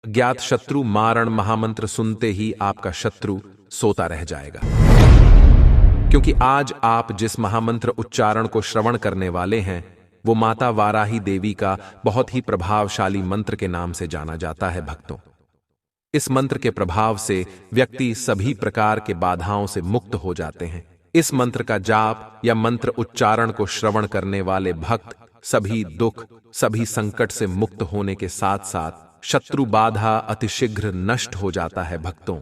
अज्ञात शत्रु मारण महामंत्र सुनते ही आपका शत्रु सोता रह जाएगा, क्योंकि आज आप जिस महामंत्र उच्चारण को श्रवण करने वाले हैं वो माता वाराही देवी का बहुत ही प्रभावशाली मंत्र के नाम से जाना जाता है। भक्तों, इस मंत्र के प्रभाव से व्यक्ति सभी प्रकार के बाधाओं से मुक्त हो जाते हैं। इस मंत्र का जाप या मंत्र उच्चारण को श्रवण करने वाले भक्त सभी दुख, सभी संकट से मुक्त होने के साथ साथ शत्रु बाधा अतिशीघ्र नष्ट हो जाता है। भक्तों,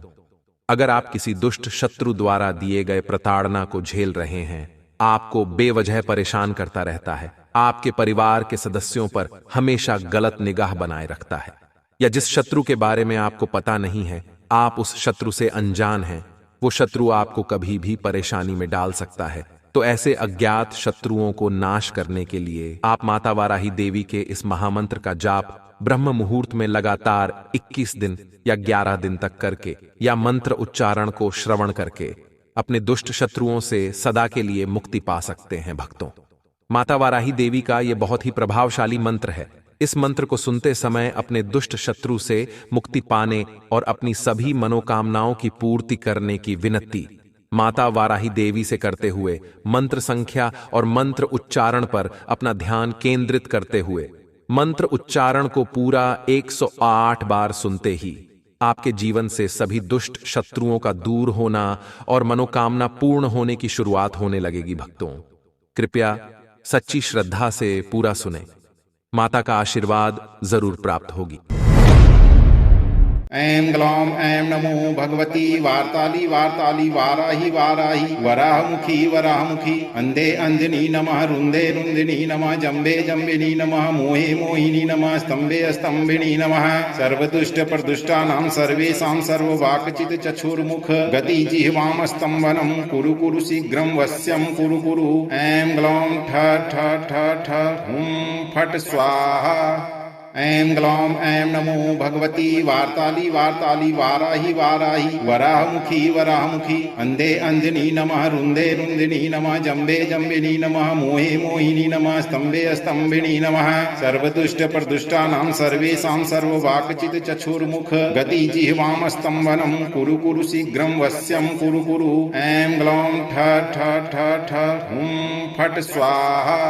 अगर आप किसी दुष्ट शत्रु द्वारा दिए गए प्रताड़ना को झेल रहे हैं, आपको बेवजह परेशान करता रहता है, आपके परिवार के सदस्यों पर हमेशा गलत निगाह बनाए रखता है, या जिस शत्रु के बारे में आपको पता नहीं है, आप उस शत्रु से अनजान हैं, वो शत्रु आपको कभी भी परेशानी में डाल सकता है, तो ऐसे अज्ञात शत्रुओं को नाश करने के लिए आप माता वाराही देवी के इस महामंत्र का जाप ब्रह्म मुहूर्त में लगातार 21 दिन या 11 दिन तक करके या मंत्र उच्चारण को श्रवण करके अपने दुष्ट शत्रुओं से सदा के लिए मुक्ति पा सकते हैं। भक्तों, माता वाराही देवी का यह बहुत ही प्रभावशाली मंत्र है। इस मंत्र को सुनते समय अपने दुष्ट शत्रु से मुक्ति पाने और अपनी सभी मनोकामनाओं की पूर्ति करने की विनती माता वाराही देवी से करते हुए मंत्र संख्या और मंत्र उच्चारण पर अपना ध्यान केंद्रित करते हुए मंत्र उच्चारण को पूरा 108 बार सुनते ही आपके जीवन से सभी दुष्ट शत्रुओं का दूर होना और मनोकामना पूर्ण होने की शुरुआत होने लगेगी। भक्तों, कृपया सच्ची श्रद्धा से पूरा सुने, माता का आशीर्वाद जरूर प्राप्त होगी। ऐं ग्लौं ऐं नमो भगवती वार्ताली वार्ताली वाराही वाराही वराहमुखी वराहमुखी अंधे अंजनी नमः रुंदे रुंदिनी नमः जम्बे जम्बिनी नमः मोहे मोहिनी नमः स्तंभे स्तंभिनी नमः सर्वदुष्ट प्रदुष्टानां सर्वेषां सर्ववाक्चित चक्षुर्मुख गति जिह्वाम स्तंभनं कुरु कुरु शीघ्रं वश्यं कुरु कुरु। ऐं ग्लौं ठ ठ ठ ठ हुं फट् स्वाहा। ऐं ग्लौं ऐं नमो भगवती वार्ताली वार्ताली वाराही वाराही वराहमुखी वराहमुखी अंधे अंजनी नमः रुंदे रुंदिनी नमः जम्बे जम्बिनी नमः मोहे मोहिनी नमः स्तंभे स्तंभिनी नमः सर्वदुष्ट प्रदुष्टानां सर्वेषां सर्ववाक्चित चक्षुर्मुख गति जिह्वाम स्तंभनं कुरु कुरु शीघ्रं वश्यं कुरु कुरु। ऐं ग्लौं ठ ठ ठ ठ हुं फट् स्वाहा।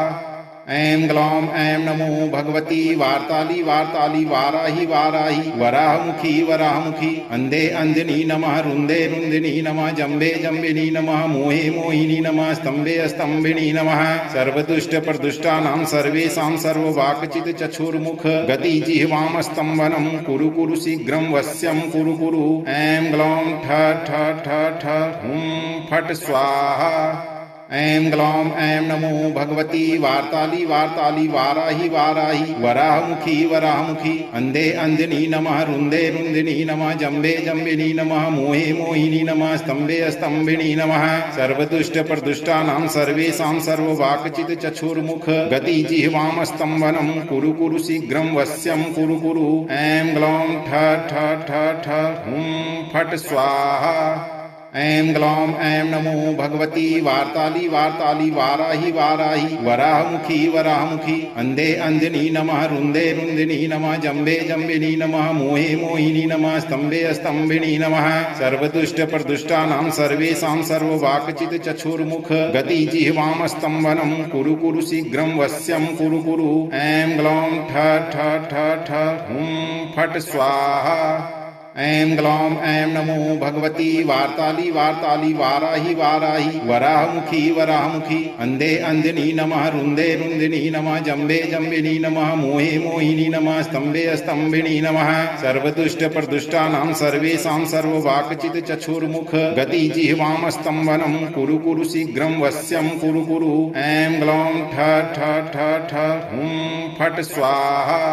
ऐं ग्लौं ऐं नमो भगवती वार्ताली वार्ताली वाराही वाराही वराहमुखी वराहमुखी अंधे अंजनी नमः रुंदे रुंदिनी नमः जम्बे जम्बिनी नमः मोहे मोहिनी नमः स्तंभे स्तंभिनी नमः सर्वदुष्ट प्रदुष्टानां सर्वेषां सर्ववाक्चित चक्षुर्मुख गति जिह्वाम स्तंभनं कुरु कुरु शीघ्रं वश्यं कुरु कुरु। ऐं ग्लौं ठ ठ ठ ठ हुं फट् स्वाहा। ऐं ग्लौं ऐं नमो भगवती वार्ताली वार्ताली वाराही वाराही वराहमुखी वराहमुखी अंधे अंजनी नमः रुंदे रुंदिनी नमः जम्बे जम्बिनी नमः मोहे मोहिनी नमः स्तंभे स्तंभिनी नमः सर्वदुष्ट प्रदुष्टानां सर्वेषां सर्ववाक्चित चक्षुर्मुख गति जिह्वाम स्तंभनं कुरु कुरु शीघ्रं वश्यं कुरु कुरु। ऐं ग्लौं ठ ठ ठ ठ हुं फट् स्वाहा। ऐं ग्लौं ऐं नमो भगवती वार्ताली वार्ताली वाराही वाराही वराहमुखी वराहमुखी अंधे अंजनी नमः रुंदे रुंदिनी नमः जम्बे जम्बिनी नमः मोहे मोहिनी नमः स्तंभे स्तंभिनी नमः सर्वदुष्ट प्रदुष्टानां सर्वेषां सर्ववाक्चित चक्षुर्मुख गति जिह्वाम स्तंभनं कुरु कुरु शीघ्रं वश्यं कुरु कुरु। ऐं ग्लौं ठ ठ ठ ठ हुं फट् स्वाहा। ऐं ग्लौं ऐं नमो भगवती वार्ताली वार्ताली वाराही वाराही वराहमुखी वराहमुखी अंधे अंजनी नमः रुंदे रुंदिनी नमः जम्बे जम्बिनी नमः मोहे मोहिनी नमः स्तंभे स्तंभिनी नमः सर्वदुष्ट प्रदुष्टानां सर्वेषां सर्ववाक्चित चक्षुर्मुख गति जिह्वाम स्तंभनं कुरु कुरु शीघ्रं वश्यं कुरु कुरु। ऐं ग्लौं ठ ठ ठ ठ हुं फट् स्वाहा।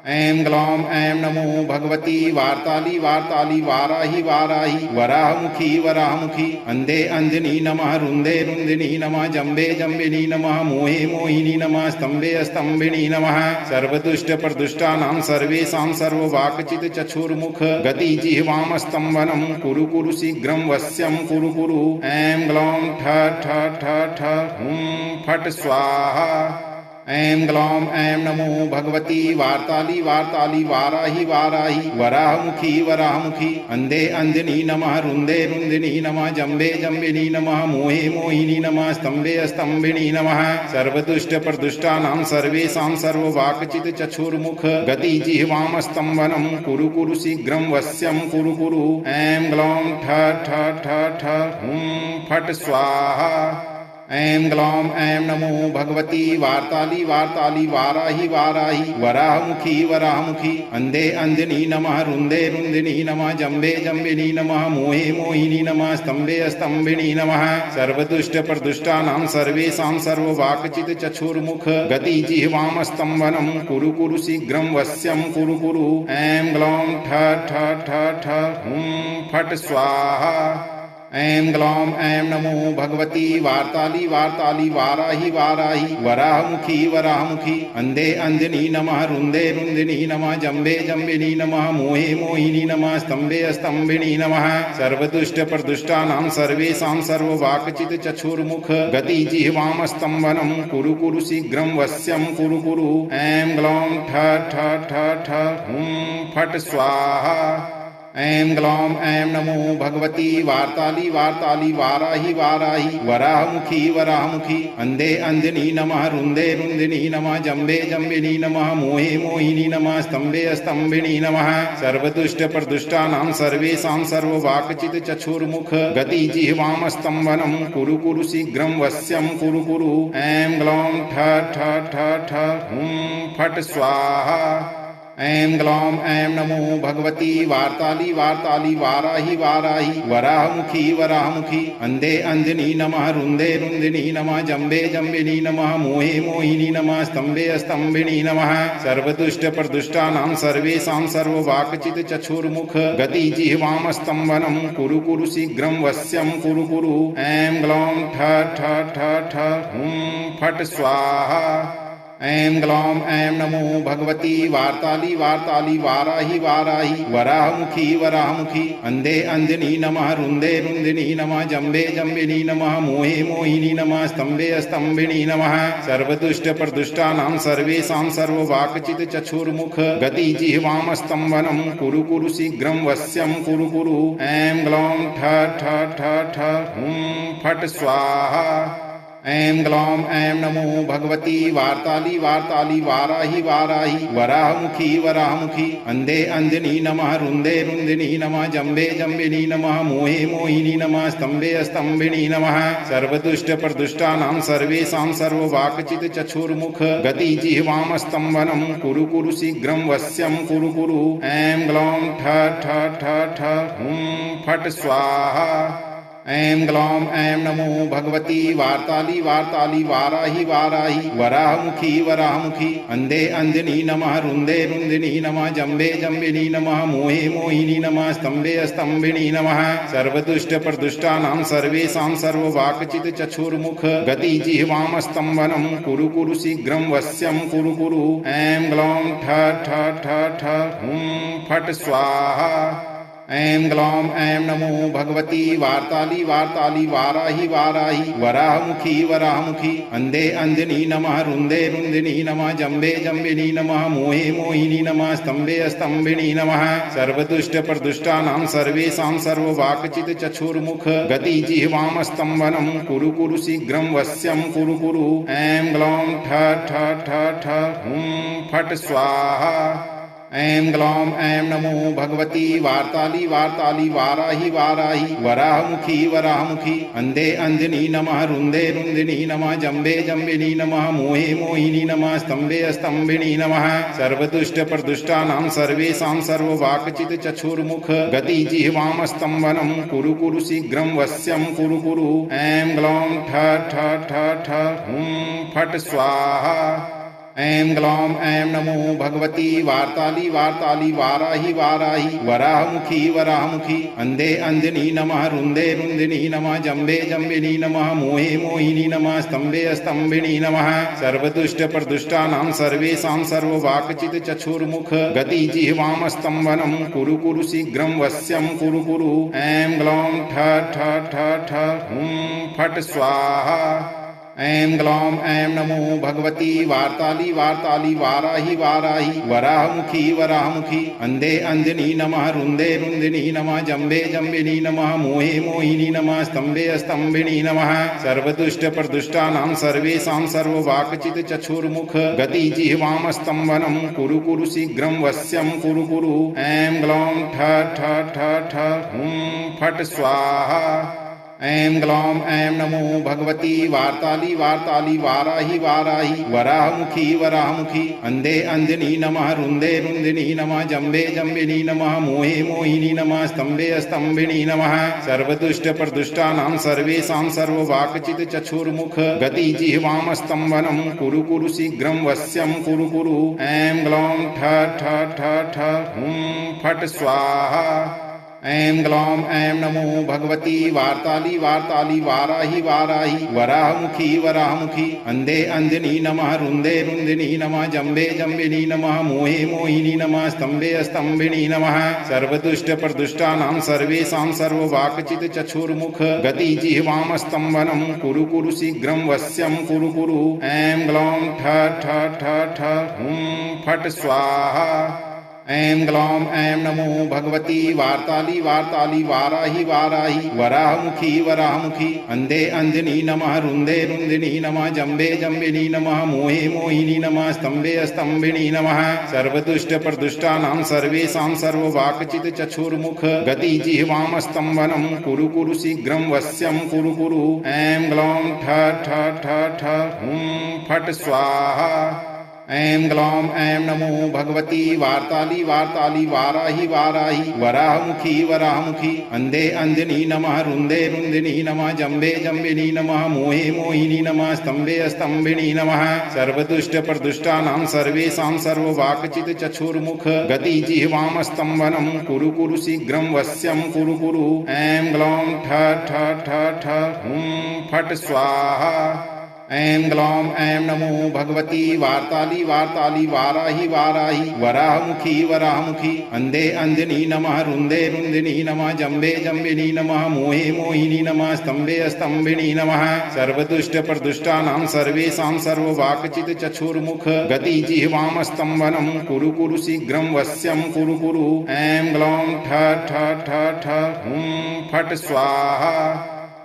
ऐं ग्लौं ऐं नमो भगवती वार्ताली वार्ताली वाराही वाराही वराहमुखी वराहमुखी अंधे अंजनी नमः रुंदे रुंदिनी नमः जम्बे जम्बिनी नमः मोहे मोहिनी नमः स्तंभे स्तंभिनी नमः सर्वदुष्ट प्रदुष्टानां सर्वेषां सर्ववाक्चित चक्षुर्मुख गति जिह्वाम स्तंभनं कुरु कुरु शीघ्रं वश्यं कुरु कुरु। ऐं ग्लौं ठ ठ ठ ठ हुं फट् स्वाहा। ऐं ग्लौं ऐं नमो भगवती वार्ताली वार्ताली वाराहि वाराहि वराहमुखी वराहमुखी अन्धे अंजनी नमः रुन्धे रुन्धिनी नमः जम्बे जम्बिनी नमः मोहे मोहिनी नमः स्तम्भे स्तम्भिनी नमः सर्वदुष्ट प्रदुष्टानां सर्वेषां सर्ववाक्चित् चक्षुर्मुख गति जिह्वाम स्तम्भनं कुरु कुरु शीघ्रं वश्यं कुरु कुरु ऐं ग्लौं ठ ठ ठ ठ हुं फट् स्वाहा ऐं ग्लौं ऐं नमो भगवती वार्ताली वार्ताली वाराहि वाराहि वराहमुखी वराहमुखी अन्धे अंजनी नमः रुन्धे रुन्धिनी नमः जम्बे जम्बिनी नमः मोहे मोहिनी नमः स्तम्भे स्तम्भिनी नमः सर्वदुष्ट प्रदुष्टानां सर्वेषां सर्ववाक्चित् चक्षुर्मुख गति जिह्वाम स्तम्भनं कुरु कुरु शीघ्रं वश्यं कुरु कुरु ऐं ग्लौं ठ ठ ठ ठ हुं फट् स्वाहा ऐं ग्लौं ऐं नमो भगवती वार्ताली वार्ताली वाराहि वाराहि वराहमुखी वराहमुखी अन्धे अंजनी नमः रुन्धे रुन्धिनी नमः जम्बे जम्बिनी नमः मोहे मोहिनी नमः स्तम्भे स्तम्भिनी नमः सर्वदुष्ट प्रदुष्टानां सर्वेषां सर्ववाक्चित् चक्षुर्मुख गति जिह्वाम स्तम्भनं कुरु कुरु शीघ्रं वश्यं कुरु कुरु ऐं ग्लौं ठ ठ ठ ठ हुं फट् स्वाहा ऐं ग्लौं ऐं नमो भगवती वार्ताली वार्ताली वाराहि वाराहि वराहमुखी वराहमुखी अन्धे अंजनी नमः रुन्धे रुन्धिनी नमः जम्बे जम्बिनी नमः मोहे मोहिनी नमः स्तम्भे स्तम्भिनी नमः सर्वदुष्ट प्रदुष्टानां सर्वेषां सर्ववाक्चित् चक्षुर्मुख गति जिह्वाम स्तम्भनं कुरु कुरु शीघ्रं वश्यं कुरु कुरु ऐं ग्लौं ठ ठ ठ ठ हुं फट् स्वाहा ऐं ग्लौं ऐं नमो भगवती वार्ताली वार्ताली वाराहि वाराहि वराहमुखी वराहमुखी अन्धे अंजनी नमः रुन्धे रुन्धिनी नमः जम्बे जम्बिनी नमः मोहे मोहिनी नमः स्तम्भे स्तम्भिनी नमः सर्वदुष्ट प्रदुष्टानां सर्वेषां सर्ववाक्चित् चक्षुर्मुख गति जिह्वाम स्तम्भनं कुरु कुरु शीघ्रं वश्यं कुरु कुरु ऐं ग्लौं ठ ठ ठ ठ हुं फट् स्वाहा ऐं ग्लौं ऐं नमो भगवती वार्ताली वार्ताली वाराहि वाराहि वराहमुखी वराहमुखी अन्धे अंजनी नमः रुन्धे रुन्धिनी नमः जम्बे जम्बिनी नमः मोहे मोहिनी नमः स्तम्भे स्तम्भिनी नमः सर्वदुष्ट प्रदुष्टानां सर्वेषां सर्ववाक्चित् चक्षुर्मुख गति जिह्वाम स्तम्भनं कुरु कुरु शीघ्रं वश्यं कुरु कुरु ऐं ग्लौं ठ ठ ठ ठ हुं फट् स्वाहा ऐं ग्लौं ऐं नमो भगवती वार्ताली वार्ताली वाराहि वाराहि वराहमुखी वराहमुखी अन्धे अंजनी नमः रुन्धे रुन्धिनी नमः जम्बे जम्बिनी नमः मोहे मोहिनी नमः स्तम्भे स्तम्भिनी नमः सर्वदुष्ट प्रदुष्टानां सर्वेषां सर्ववाक्चित् चक्षुर्मुख गति जिह्वाम स्तम्भनं कुरु कुरु शीघ्रं वश्यं कुरु कुरु ऐं ग्लौं ठ ठ ठ ठ हुं फट् स्वाहा ऐं ग्लौं ऐं नमो भगवती वार्ताली वार्ताली वाराहि वाराहि वराहमुखी वराहमुखी अन्धे अंजनी नमः रुन्धे रुन्धिनी नमः जम्बे जम्बिनी नमः मोहे मोहिनी नमः स्तम्भे स्तम्भिनी नमः सर्वदुष्ट प्रदुष्टानां सर्वेषां सर्ववाक्चित् चक्षुर्मुख गति जिह्वाम स्तम्भनं कुरु कुरु शीघ्रं वश्यं कुरु कुरु ऐं ग्लौं ठ ठ ठ ठ हुं फट् स्वाहा ऐं ग्लौं ऐं नमो भगवती वार्ताली वार्ताली वाराहि वाराहि वराहमुखी वराहमुखी अन्धे अंजनी नमः रुन्धे रुन्धिनी नमः जम्बे जम्बिनी नमः मोहे मोहिनी नमः स्तम्भे स्तम्भिनी नमः सर्वदुष्ट प्रदुष्टानां सर्वेषां सर्ववाक्चित् चक्षुर्मुख गति जिह्वाम स्तम्भनं कुरु कुरु शीघ्रं वश्यं कुरु कुरु ऐं ग्लौं ठ ठ ठ ठ हुं फट् स्वाहा ऐं ग्लौं ऐं नमो भगवती वार्ताली वार्ताली वाराहि वाराहि वराहमुखी वराहमुखी अन्धे अंजनी नमः रुन्धे रुन्धिनी नमः जम्बे जम्बिनी नमः मोहे मोहिनी नमः स्तम्भे स्तम्भिनी नमः सर्वदुष्ट प्रदुष्टानां सर्वेषां सर्ववाक्चित् चक्षुर्मुख गति जिह्वाम स्तम्भनं कुरु कुरु शीघ्रं वश्यं कुरु कुरु ऐं ग्लौं ठ ठ ठ ठ हुं फट् स्वाहा ऐं ग्लौं ऐं नमो भगवती वार्ताली वार्ताली वाराहि वाराहि वराहमुखी वराहमुखी अन्धे अंजनी नमः रुन्धे रुन्धिनी नमः जम्बे जम्बिनी नमः मोहे मोहिनी नमः स्तम्भे स्तम्भिनी नमः सर्वदुष्ट प्रदुष्टानां सर्वेषां सर्ववाक्चित् चक्षुर्मुख गति जिह्वाम स्तम्भनं कुरु कुरु शीघ्रं वश्यं कुरु कुरु ऐं ग्लौं ठ ठ ठ ठ हुं फट् स्वाहा ऐं ग्लौं ऐं नमो भगवती वार्ताली वार्ताली वाराहि वाराहि वराहमुखी वराहमुखी अन्धे अंजनी नमः रुन्धे रुन्धिनी नमः जम्बे जम्बिनी नमः मोहे मोहिनी नमः स्तम्भे स्तम्भिनी नमः सर्वदुष्ट प्रदुष्टानां सर्वेषां सर्ववाक्चित् चक्षुर्मुख गति जिह्वाम स्तम्भनं कुरु कुरु शीघ्रं वश्यं कुरु कुरु ऐं ग्लौं ठ ठ ठ ठ हुं फट् स्वाहा ऐं ग्लौं ऐं नमो भगवती वार्ताली वार्ताली वाराहि वाराहि वराहमुखी वराहमुखी अन्धे अंजनी नमः रुन्धे रुन्धिनी नमः जम्बे जम्बिनी नमः मोहे मोहिनी नमः स्तम्भे स्तम्भिनी नमः सर्वदुष्ट प्रदुष्टानां सर्वेषां सर्ववाक्चित् चक्षुर्मुख गति जिह्वाम स्तम्भनं कुरु कुरु शीघ्रं वश्यं कुरु कुरु ऐं ग्लौं ठ ठ ठ ठ हुं फट् स्वाहा ऐं ग्लौं ऐं नमो भगवती वार्ताली वार्ताली वाराहि वाराहि वराहमुखी वराहमुखी अन्धे अंजनी नमः रुन्धे रुन्धिनी नमः जम्बे जम्बिनी नमः मोहे मोहिनी नमः स्तम्भे स्तम्भिनी नमः सर्वदुष्ट प्रदुष्टानां सर्वेषां सर्ववाक्चित् चक्षुर्मुख गति जिह्वाम स्तम्भनं कुरु कुरु शीघ्रं वश्यं कुरु कुरु ऐं ग्लौं ठ ठ ठ ठ हुं फट् स्वाहा ऐं ग्लौं ऐं नमो भगवती वार्ताली वार्ताली वाराहि वाराहि वराहमुखी वराहमुखी अन्धे अंजनी नमः रुन्धे रुन्धिनी नमः जम्बे जम्बिनी नमः मोहे मोहिनी नमः स्तम्भे स्तम्भिनी नमः सर्वदुष्ट प्रदुष्टानां सर्वेषां सर्ववाक्चित् चक्षुर्मुख गति जिह्वाम स्तम्भनं कुरु कुरु शीघ्रं वश्यं कुरु कुरु ऐं ग्लौं ठ ठ ठ ठ हुं फट् स्वाहा ऐं ग्लौं ऐं नमो भगवती वार्ताली वार्ताली वाराहि वाराहि वराहमुखी वराहमुखी अन्धे अंजनी नमः रुन्धे रुन्धिनी नमः जम्बे जम्बिनी नमः मोहे मोहिनी नमः स्तम्भे स्तम्भिनी नमः सर्वदुष्ट प्रदुष्टानां सर्वेषां सर्ववाक्चित् चक्षुर्मुख गति जिह्वाम स्तम्भनं कुरु कुरु शीघ्रं वश्यं कुरु कुरु ऐं ग्लौं ठ ठ ठ ठ हुं फट् स्वाहा ऐं ग्लौं ऐं नमो भगवती वार्ताली वार्ताली वाराहि वाराहि वराहमुखी वराहमुखी अन्धे अंजनी नमः रुन्धे रुन्धिनी नमः जम्बे जम्बिनी नमः मोहे मोहिनी नमः स्तम्भे स्तम्भिनी नमः सर्वदुष्ट प्रदुष्टानां सर्वेषां सर्ववाक्चित् चक्षुर्मुख गति जिह्वाम स्तम्भनं कुरु कुरु शीघ्रं वश्यं कुरु कुरु ऐं ग्लौं ठ ठ ठ ठ हुं फट् स्वाहा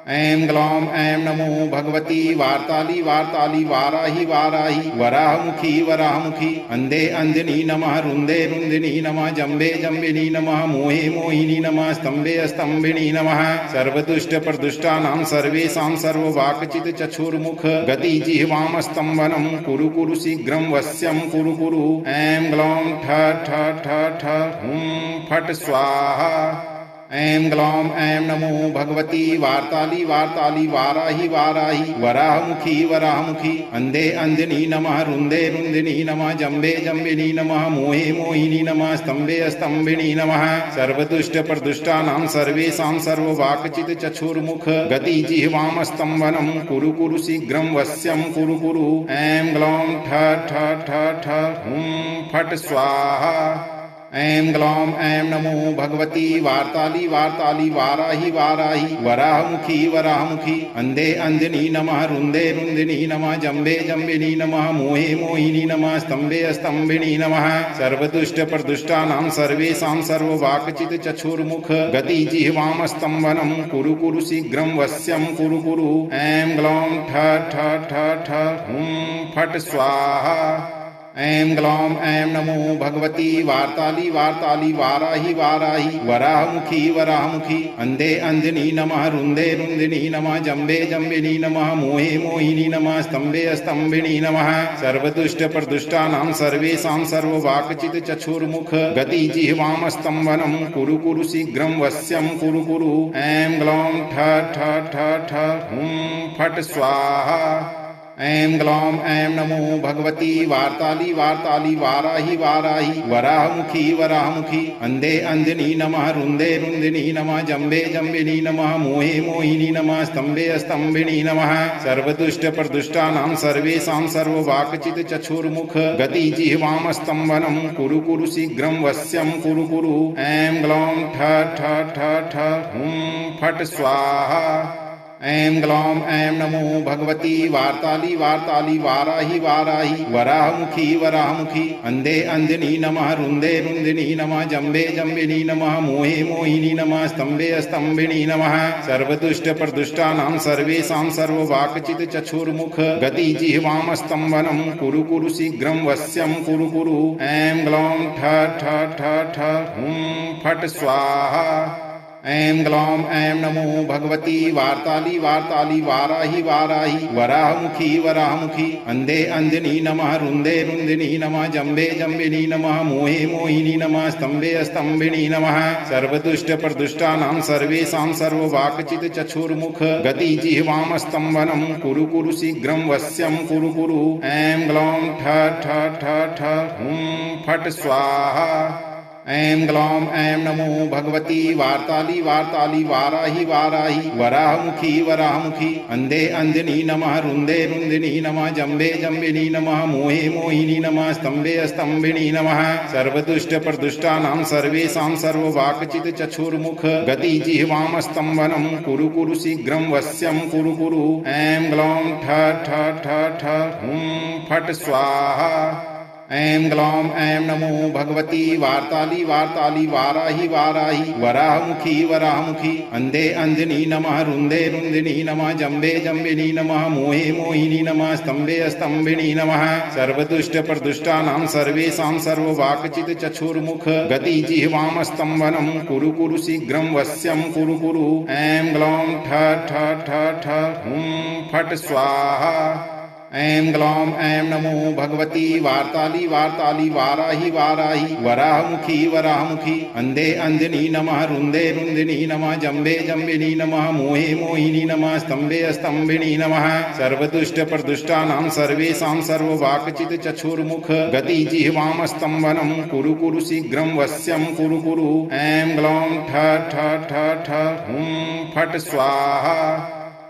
ऐं ग्लौं ऐं नमो भगवती वार्ताली वार्ताली वाराहि वाराहि वराहमुखी वराहमुखी अन्धे अंजनी नमः रुन्धे रुन्धिनी नमः जम्बे जम्बिनी नमः मोहे मोहिनी नमः स्तम्भे स्तम्भिनी नमः सर्वदुष्ट प्रदुष्टानां सर्वेषां सर्ववाक्चित् चक्षुर्मुख गति जिह्वाम स्तम्भनं कुरु कुरु शीघ्रं वश्यं कुरु कुरु ऐं ग्लौं ठ ठ ठ ठ हुं फट् स्वाहा ऐं ग्लौं ऐं नमो भगवती वार्ताली वार्ताली वाराहि वाराहि वराहमुखी वराहमुखी अन्धे अंजनी नमः रुन्धे रुन्धिनी नमः जम्बे जम्बिनी नमः मोहे मोहिनी नमः स्तम्भे स्तम्भिनी नमः सर्वदुष्ट प्रदुष्टानां सर्वेषां सर्ववाक्चित् चक्षुर्मुख गति जिह्वाम स्तम्भनं कुरु कुरु शीघ्रं वश्यं कुरु कुरु ऐं ग्लौं ठ ठ ठ ठ हुं फट् स्वाहा ऐं ग्लौं ऐं नमो भगवती वार्ताली वार्ताली वाराहि वाराहि वराहमुखी वराहमुखी अन्धे अंजनी नमः रुन्धे रुन्धिनी नमः जम्बे जम्बिनी नमः मोहे मोहिनी नमः स्तम्भे स्तम्भिनी नमः सर्वदुष्ट प्रदुष्टानां सर्वेषां सर्ववाक्चित् चक्षुर्मुख गति जिह्वाम स्तम्भनं कुरु कुरु शीघ्रं वश्यं कुरु कुरु ऐं ग्लौं ठ ठ ठ ठ हुं फट् स्वाहा ऐं ग्लौं ऐं नमो भगवती वार्ताली वार्ताली वाराहि वाराहि वराहमुखी वराहमुखी अन्धे अंजनी नमः रुन्धे रुन्धिनी नमः जम्बे जम्बिनी नमः मोहे मोहिनी नमः स्तम्भे स्तम्भिनी नमः सर्वदुष्ट प्रदुष्टानां सर्वेषां सर्ववाक्चित् चक्षुर्मुख गति जिह्वाम स्तम्भनं कुरु कुरु शीघ्रं वश्यं कुरु कुरु ऐं ग्लौं ठ ठ ठ ठ हुं फट् स्वाहा ऐं ग्लौं ऐं नमो भगवती वार्ताली वार्ताली वाराहि वाराहि वराहमुखी वराहमुखी अन्धे अंजनी नमः रुन्धे रुन्धिनी नमः जम्बे जम्बिनी नमः मोहे मोहिनी नमः स्तम्भे स्तम्भिनी नमः सर्वदुष्ट प्रदुष्टानां सर्वेषां सर्ववाक्चित् चक्षुर्मुख गति जिह्वाम स्तम्भनं कुरु कुरु शीघ्रं वश्यं कुरु कुरु ऐं ग्लौं ठ ठ ठ ठ हुं फट् स्वाहा ऐं ग्लौं ऐं नमो भगवती वार्ताली वार्ताली वाराहि वाराहि वराहमुखी वराहमुखी अन्धे अन्धिनी नमः रुन्धे रुन्धिनी नमः जम्बे जम्बिनी नमः मोहे मोहिनी नमः स्तम्भे स्तम्भिनी नमः सर्वदुष्ट प्रदुष्टानां सर्वेषां सर्ववाक्चित् चक्षुर्मुख गति जिह्वाम स्तम्भनं कुरु कुरु शीघ्रं वश्यं कुरु कुरु ऐं ग्लौं ठ ठ ठ ठ हुं फट् स्वाहा ऐं ग्लौं ऐं नमो भगवती वार्ताली वार्ताली वाराहि वाराहि वराहमुखी वराहमुखी अन्धे अन्धिनी नमः रुन्धे रुन्धिनी नमः जम्बे जम्बिनी नमः मोहे मोहिनी नमः स्तम्भे स्तम्भिनी नमः सर्वदुष्ट प्रदुष्टानां सर्वेषां सर्ववाक्चित् चक्षुर्मुख गति जिह्वाम स्तम्भनं कुरु कुरु शीघ्रं वश्यं कुरु कुरु ऐं ग्लौं ठ ठ ठ ठ हुं फट् स्वाहा ऐं ग्लौं ऐं नमो भगवती वार्ताली वार्ताली वाराहि वाराहि वराहमुखी वराहमुखी अन्धे अन्धिनी नमः रुन्धे रुन्धिनी नमः जम्बे जम्बिनी नमः मोहे मोहिनी नमः स्तम्भे स्तम्भिनी नमः सर्वदुष्ट प्रदुष्टानां सर्वेषां सर्ववाक्चित् चक्षुर्मुख गति जिह्वाम स्तम्भनं कुरु कुरु शीघ्रं वश्यं कुरु कुरु ऐं ग्लौं ठ ठ ठ ठ हुं फट् स्वाहा ऐं ग्लौं ऐं नमो भगवती वार्ताली वार्ताली वाराहि वाराहि वराहमुखी वराहमुखी अन्धे अन्धिनी नमः रुन्धे रुन्धिनी नमः जम्बे जम्बिनी नमः मोहे मोहिनी नमः स्तम्भे स्तम्भिनी नमः सर्वदुष्ट प्रदुष्टानां सर्वेषां सर्ववाक्चित् चक्षुर्मुख गति जिह्वाम स्तम्भनं कुरु कुरु शीघ्रं वश्यं कुरु कुरु ऐं ग्लौं ठ ठ ठ ठ हुं फट् स्वाहा ऐं ग्लौं ऐं नमो भगवती वार्ताली वार्ताली वाराहि वाराहि वराहमुखी वराहमुखी अन्धे अन्धिनी नमः रुन्धे रुन्धिनी नमः जम्बे जम्बिनी नमः मोहे मोहिनी नमः स्तम्भे स्तम्भिनी नमः सर्वदुष्ट प्रदुष्टानां सर्वेषां सर्ववाक्चित् चक्षुर्मुख गति जिह्वाम स्तम्भनं कुरु कुरु शीघ्रं वश्यं कुरु कुरु ऐं ग्लौं ठ ठ ठ ठ हुं फट् स्वाहा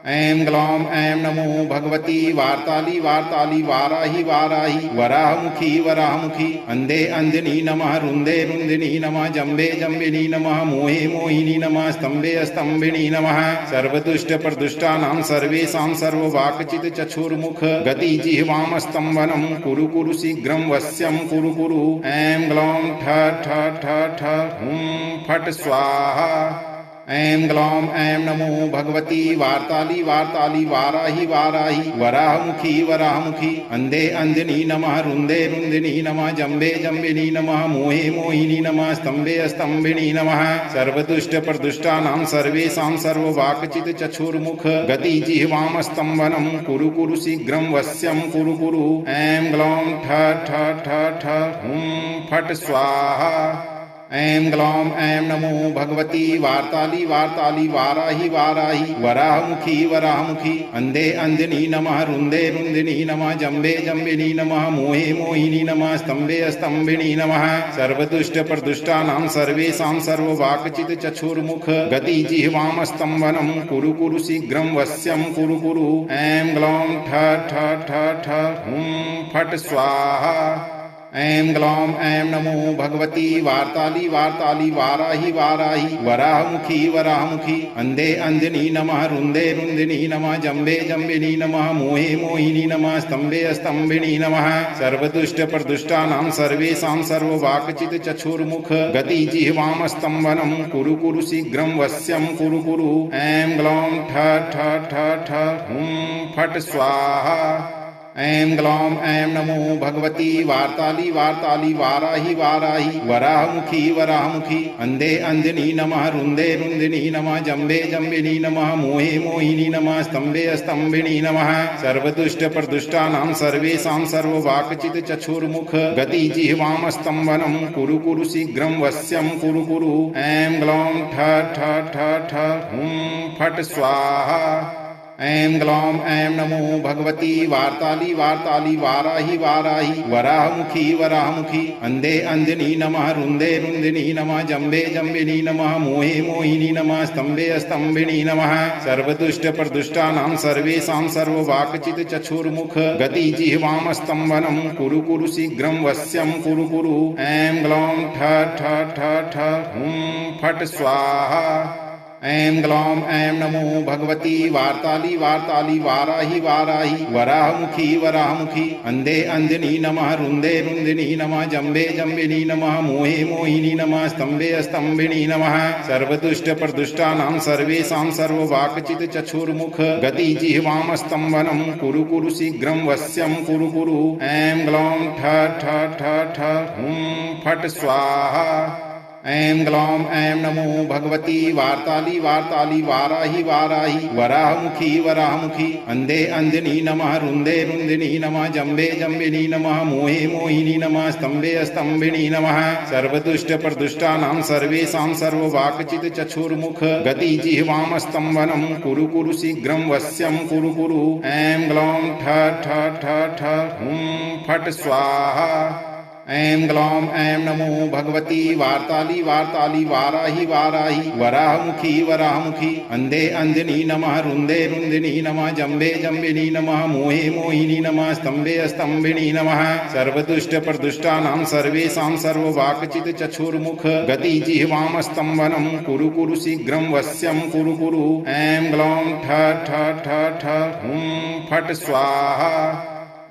ऐं ग्लौं ऐं नमो भगवती वार्ताली वार्ताली वाराहि वाराहि वराहमुखी वराहमुखी अन्धे अन्धिनी नमः रुन्धे रुन्धिनी नमः जम्बे जम्बिनी नमः मोहे मोहिनी नमः स्तम्भे स्तम्भिनी नमः सर्वदुष्ट प्रदुष्टानां सर्वेषां सर्ववाक्चित् चक्षुर्मुख गति जिह्वाम स्तम्भनं कुरु कुरु शीघ्रं वश्यं कुरु कुरु ऐं ग्लौं ठ ठ ठ ठ हुं फट् स्वाहा ऐं ग्लौं ऐं नमो भगवती वार्ताली वार्ताली वाराहि वाराहि वराहमुखी वराहमुखी अन्धे अन्धिनी नमः रुन्धे रुन्धिनी नमः जम्बे जम्बिनी नमः मोहे मोहिनी नमः स्तम्भे स्तम्भिनी नमः सर्वदुष्ट प्रदुष्टानां सर्वेषां सर्ववाक्चित् चक्षुर्मुख गति जिह्वाम स्तम्भनं कुरु कुरु शीघ्रं वश्यं कुरु कुरु ऐं ग्लौं ठ ठ ठ ठ हुं फट् स्वाहा ऐं ग्लौं ऐं नमो भगवती वार्ताली वार्ताली वाराहि वाराहि वराहमुखी वराहमुखी अन्धे अन्धिनी नमः रुन्धे रुन्धिनी नमः जम्बे जम्बिनी नमः मोहे मोहिनी नमः स्तम्भे स्तम्भिनी नमः सर्वदुष्ट प्रदुष्टानां सर्वेषां सर्ववाक्चित् चक्षुर्मुख गति जिह्वाम स्तम्भनं कुरु कुरु शीघ्रं वश्यं कुरु कुरु ऐं ग्लौं ठ ठ ठ ठ हुं फट् स्वाहा ऐं ग्लौं ऐं नमो भगवती वार्ताली वार्ताली वाराहि वाराहि वराहमुखी वराहमुखी अन्धे अन्धिनी नमः रुन्धे रुन्धिनी नमः जम्बे जम्बिनी नमः मोहे मोहिनी नमः स्तम्भे स्तम्भिनी नमः सर्वदुष्ट प्रदुष्टानां सर्वेषां सर्ववाक्चित् चक्षुर्मुख गति जिह्वाम स्तम्भनं कुरु कुरु शीघ्रं वश्यं कुरु कुरु ऐं ग्लौं ठ ठ ठ ठ हुं फट् स्वाहा ऐं ग्लौं ऐं नमो भगवती वार्ताली वार्ताली वाराहि वाराहि वराहमुखी वराहमुखी अन्धे अन्धिनी नमः रुन्धे रुन्धिनी नमः जम्बे जम्बिनी नमः मोहे मोहिनी नमः स्तम्भे स्तम्भिनी नमः सर्वदुष्ट प्रदुष्टानां सर्वेषां सर्ववाक्चित् चक्षुर्मुख गति जिह्वाम स्तम्भनं कुरु कुरु शीघ्रं वश्यं कुरु कुरु ऐं ग्लौं ठ ठ ठ ठ हुं फट् स्वाहा ऐं ग्लौं ऐं नमो भगवती वार्ताली वार्ताली वाराहि वाराहि वराहमुखी वराहमुखी अन्धे अन्धिनी नमः रुन्धे रुन्धिनी नमः जम्बे जम्बिनी नमः मोहे मोहिनी नमः स्तम्भे स्तम्भिनी नमः सर्वदुष्ट प्रदुष्टानां सर्वेषां सर्ववाक्चित् चक्षुर्मुख गति जिह्वाम स्तम्भनं कुरु कुरु शीघ्रं वश्यं कुरु कुरु ऐं ग्लौं ठ ठ ठ ठ हुं फट् स्वाहा ऐं ग्लौं ऐं नमो भगवती वार्ताली वार्ताली वाराहि वाराहि वराहमुखी वराहमुखी अन्धे अंजनी नमः रुन्धे रुन्धिनी नमः जम्बे जम्बिनी नमः मोहे मोहिनी नमः स्तम्भे स्तम्भिनी नमः सर्वदुष्ट प्रदुष्टानां सर्वेषां सर्ववाक्चित् चक्षुर्मुख गति जिह्वाम स्तम्भनं कुरु कुरु शीघ्रं वश्यं कुरु कुरु ऐं ग्लौं ठ ठ ठ ठ हुं फट् स्वाहा ऐं ग्लौं ऐं नमो भगवती वार्ताली वार्ताली वाराहि वाराहि वराहमुखी वराहमुखी अन्धे अंजनी नमः रुन्धे रुन्धिनी नमः जम्बे जम्बिनी नमः मोहे मोहिनी नमः स्तम्भे स्तम्भिनी नमः सर्वदुष्ट प्रदुष्टानां सर्वेषां सर्ववाक्चित् चक्षुर्मुख गति जिह्वाम स्तम्भनं कुरु कुरु शीघ्रं वश्यं कुरु कुरु ऐं ग्लौं ठ ठ ठ ठ हुं फट् स्वाहा ऐं ग्लौं ऐं नमो भगवती वार्ताली वार्ताली वाराहि वाराहि वराहमुखी वराहमुखी अन्धे अंजनी नमः रुन्धे रुन्धिनी नमः जम्बे जम्बिनी नमः मोहे मोहिनी नमः स्तम्भे स्तम्भिनी नमः सर्वदुष्ट प्रदुष्टानां सर्वेषां सर्ववाक्चित् चक्षुर्मुख गति जिह्वाम स्तम्भनं कुरु कुरु शीघ्रं वश्यं कुरु कुरु ऐं ग्लौं ठ ठ ठ ठ हुं फट् स्वाहा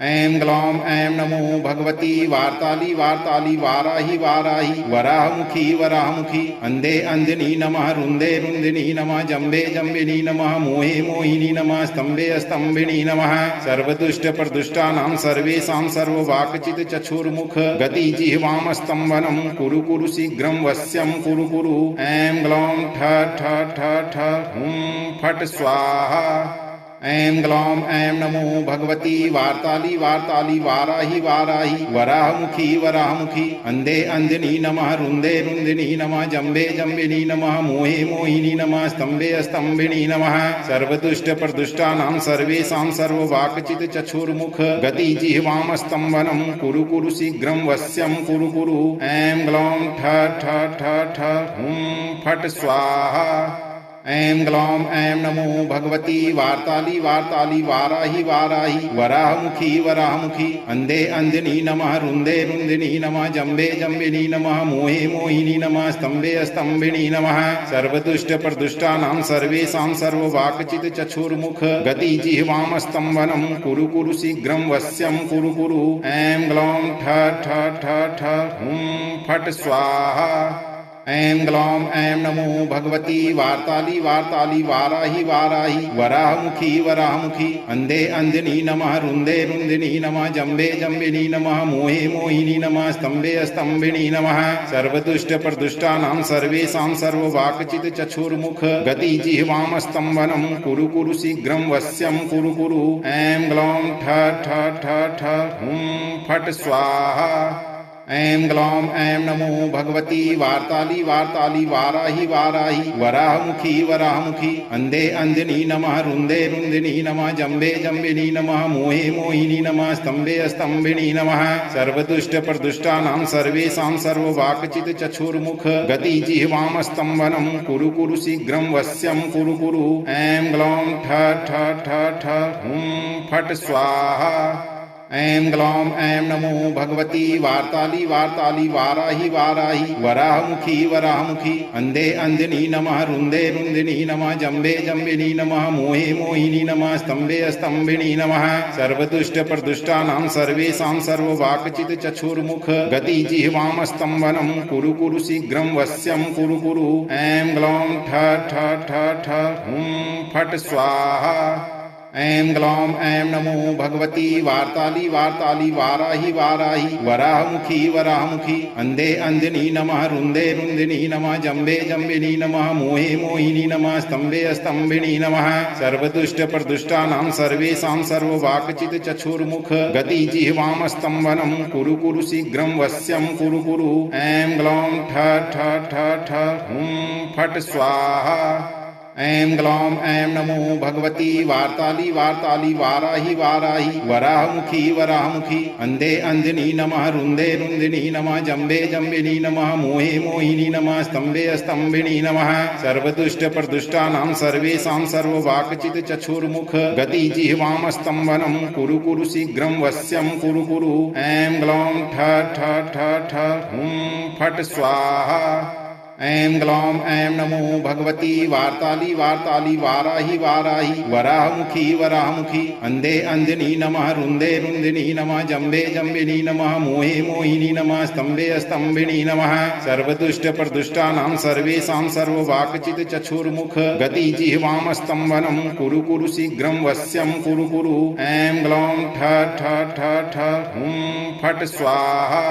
ऐं ग्लौं ऐं नमो भगवती वार्ताली वार्ताली वाराहि वाराहि वराहमुखी वराहमुखी अन्धे अंजनी नमः रुन्धे रुन्धिनी नमः जम्बे जम्बिनी नमः मोहे मोहिनी नमः स्तम्भे स्तम्भिनी नमः सर्वदुष्ट प्रदुष्टानां सर्वेषां सर्ववाक्चित् चक्षुर्मुख गति जिह्वाम स्तम्भनं कुरु कुरु शीघ्रं वश्यं कुरु कुरु ऐं ग्लौं ठ ठ ठ ठ हुं फट् स्वाहा ऐं ग्लौं ऐं नमो भगवती वार्ताली वार्ताली वाराहि वाराहि वराहमुखी वराहमुखी अन्धे अंजनी नमः रुन्धे रुन्धिनी नमः जम्बे जम्बिनी नमः मोहे मोहिनी नमः स्तम्भे स्तम्भिनी नमः सर्वदुष्ट प्रदुष्टानां सर्वेषां सर्ववाक्चित् चक्षुर्मुख गति जिह्वाम स्तम्भनं कुरु कुरु शीघ्रं वश्यं कुरु कुरु ऐं ग्लौं ठ ठ ठ ठ हुं फट् स्वाहा ऐं ग्लौं ऐं नमो भगवती वार्ताली वार्ताली वाराहि वाराहि वराहमुखी वराहमुखी अन्धे अंजनी नमः रुन्धे रुन्धिनी नमः जम्बे जम्बिनी नमः मोहे मोहिनी नमः स्तम्भे स्तम्भिनी नमः सर्वदुष्ट प्रदुष्टानां सर्वेषां सर्ववाक्चित् चक्षुर्मुख गति जिह्वाम स्तम्भनं कुरु कुरु शीघ्रं वश्यं कुरु कुरु ऐं ग्लौं ठ ठ ठ ठ हुं फट् स्वाहा ऐं ग्लौं ऐं नमो भगवती वार्ताली वार्ताली वाराहि वाराहि वराहमुखी वराहमुखी अन्धे अंजनी नमः रुन्धे रुन्धिनी नमः जम्बे जम्बिनी नमः मोहे मोहिनी नमः स्तम्भे स्तम्भिनी नमः सर्वदुष्ट प्रदुष्टानां सर्वेषां सर्ववाक्चित् चक्षुर्मुख गति जिह्वाम स्तम्भनं कुरु कुरु शीघ्रं वश्यं कुरु कुरु ऐं ग्लौं ठ ठ ठ ठ हुं फट् स्वाहा ऐं ग्लौं ऐं नमो भगवती वार्ताली वार्ताली वाराहि वाराहि वराहमुखी वराहमुखी अन्धे अंजनी नमः रुन्धे रुन्धिनी नमः जम्बे जम्बिनी नमः मोहे मोहिनी नमः स्तम्भे स्तम्भिनी नमः सर्वदुष्ट प्रदुष्टानां सर्वेषां सर्ववाक्चित् चक्षुर्मुख गति जिह्वाम स्तम्भनं कुरु कुरु शीघ्रं वश्यं कुरु कुरु ऐं ग्लौं ठ ठ ठ ठ हुं फट् स्वाहा ऐं ग्लौं ऐं नमो भगवती वार्ताली वार्ताली वाराहि वाराहि वराहमुखी वराहमुखी अन्धे अंजनी नमः रुन्धे रुन्धिनी नमः जम्बे जम्बिनी नमः मोहे मोहिनी नमः स्तम्भे स्तम्भिनी नमः सर्वदुष्ट प्रदुष्टानां सर्वेषां सर्ववाक्चित् चक्षुर्मुख गति जिह्वाम स्तम्भनं कुरु कुरु शीघ्रं वश्यं कुरु कुरु ऐं ग्लौं ठ ठ ठ ठ हुं फट् स्वाहा ऐं ग्लौं ऐं नमो भगवती वार्ताली वार्ताली वाराहि वाराहि वराहमुखी वराहमुखी अन्धे अंजनी नमः रुन्धे रुन्धिनी नमः जम्बे जम्बिनी नमः मोहे मोहिनी नमः स्तम्भे स्तम्भिनी नमः सर्वदुष्ट प्रदुष्टानां सर्वेषां सर्ववाक्चित् चक्षुर्मुख गति जिह्वाम स्तम्भनं कुरु कुरु शीघ्रं वश्यं कुरु कुरु ऐं ग्लौं ठ ठ ठ ठ हुं फट् स्वाहा ऐं ग्लौं ऐं नमो भगवती वार्ताली वार्ताली वाराहि वाराहि वराहमुखी वराहमुखी अन्धे अंजनी नमः रुन्धे रुन्धिनी नमः जम्बे जम्बिनी नमः मोहे मोहिनी नमः स्तम्भे स्तम्भिनी नमः सर्वदुष्ट प्रदुष्टानां सर्वेषां सर्ववाक्चित् चक्षुर्मुख गति जिह्वाम स्तम्भनं कुरु कुरु शीघ्रं वश्यं कुरु कुरु ऐं ग्लौं ठ ठ ठ ठ हुं फट् स्वाहा ऐं ग्लौं ऐं नमो भगवती वार्ताली वार्ताली वाराहि वाराहि वराहमुखी वराहमुखी अन्धे अन्धिनी नमः रुन्धे रुन्धिनी नमः जम्बे जम्बिनी नमः मोहे मोहिनी नमः स्तम्भे स्तम्भिनी नमः सर्वदुष्ट प्रदुष्टानां सर्वेषां सर्ववाक्चित् चक्षुर्मुख गति जिह्वाम स्तम्भनं कुरु कुरु शीघ्रं वश्यं कुरु कुरु ऐं ग्लौं ठ ठ ठ ठ हुं फट् स्वाहा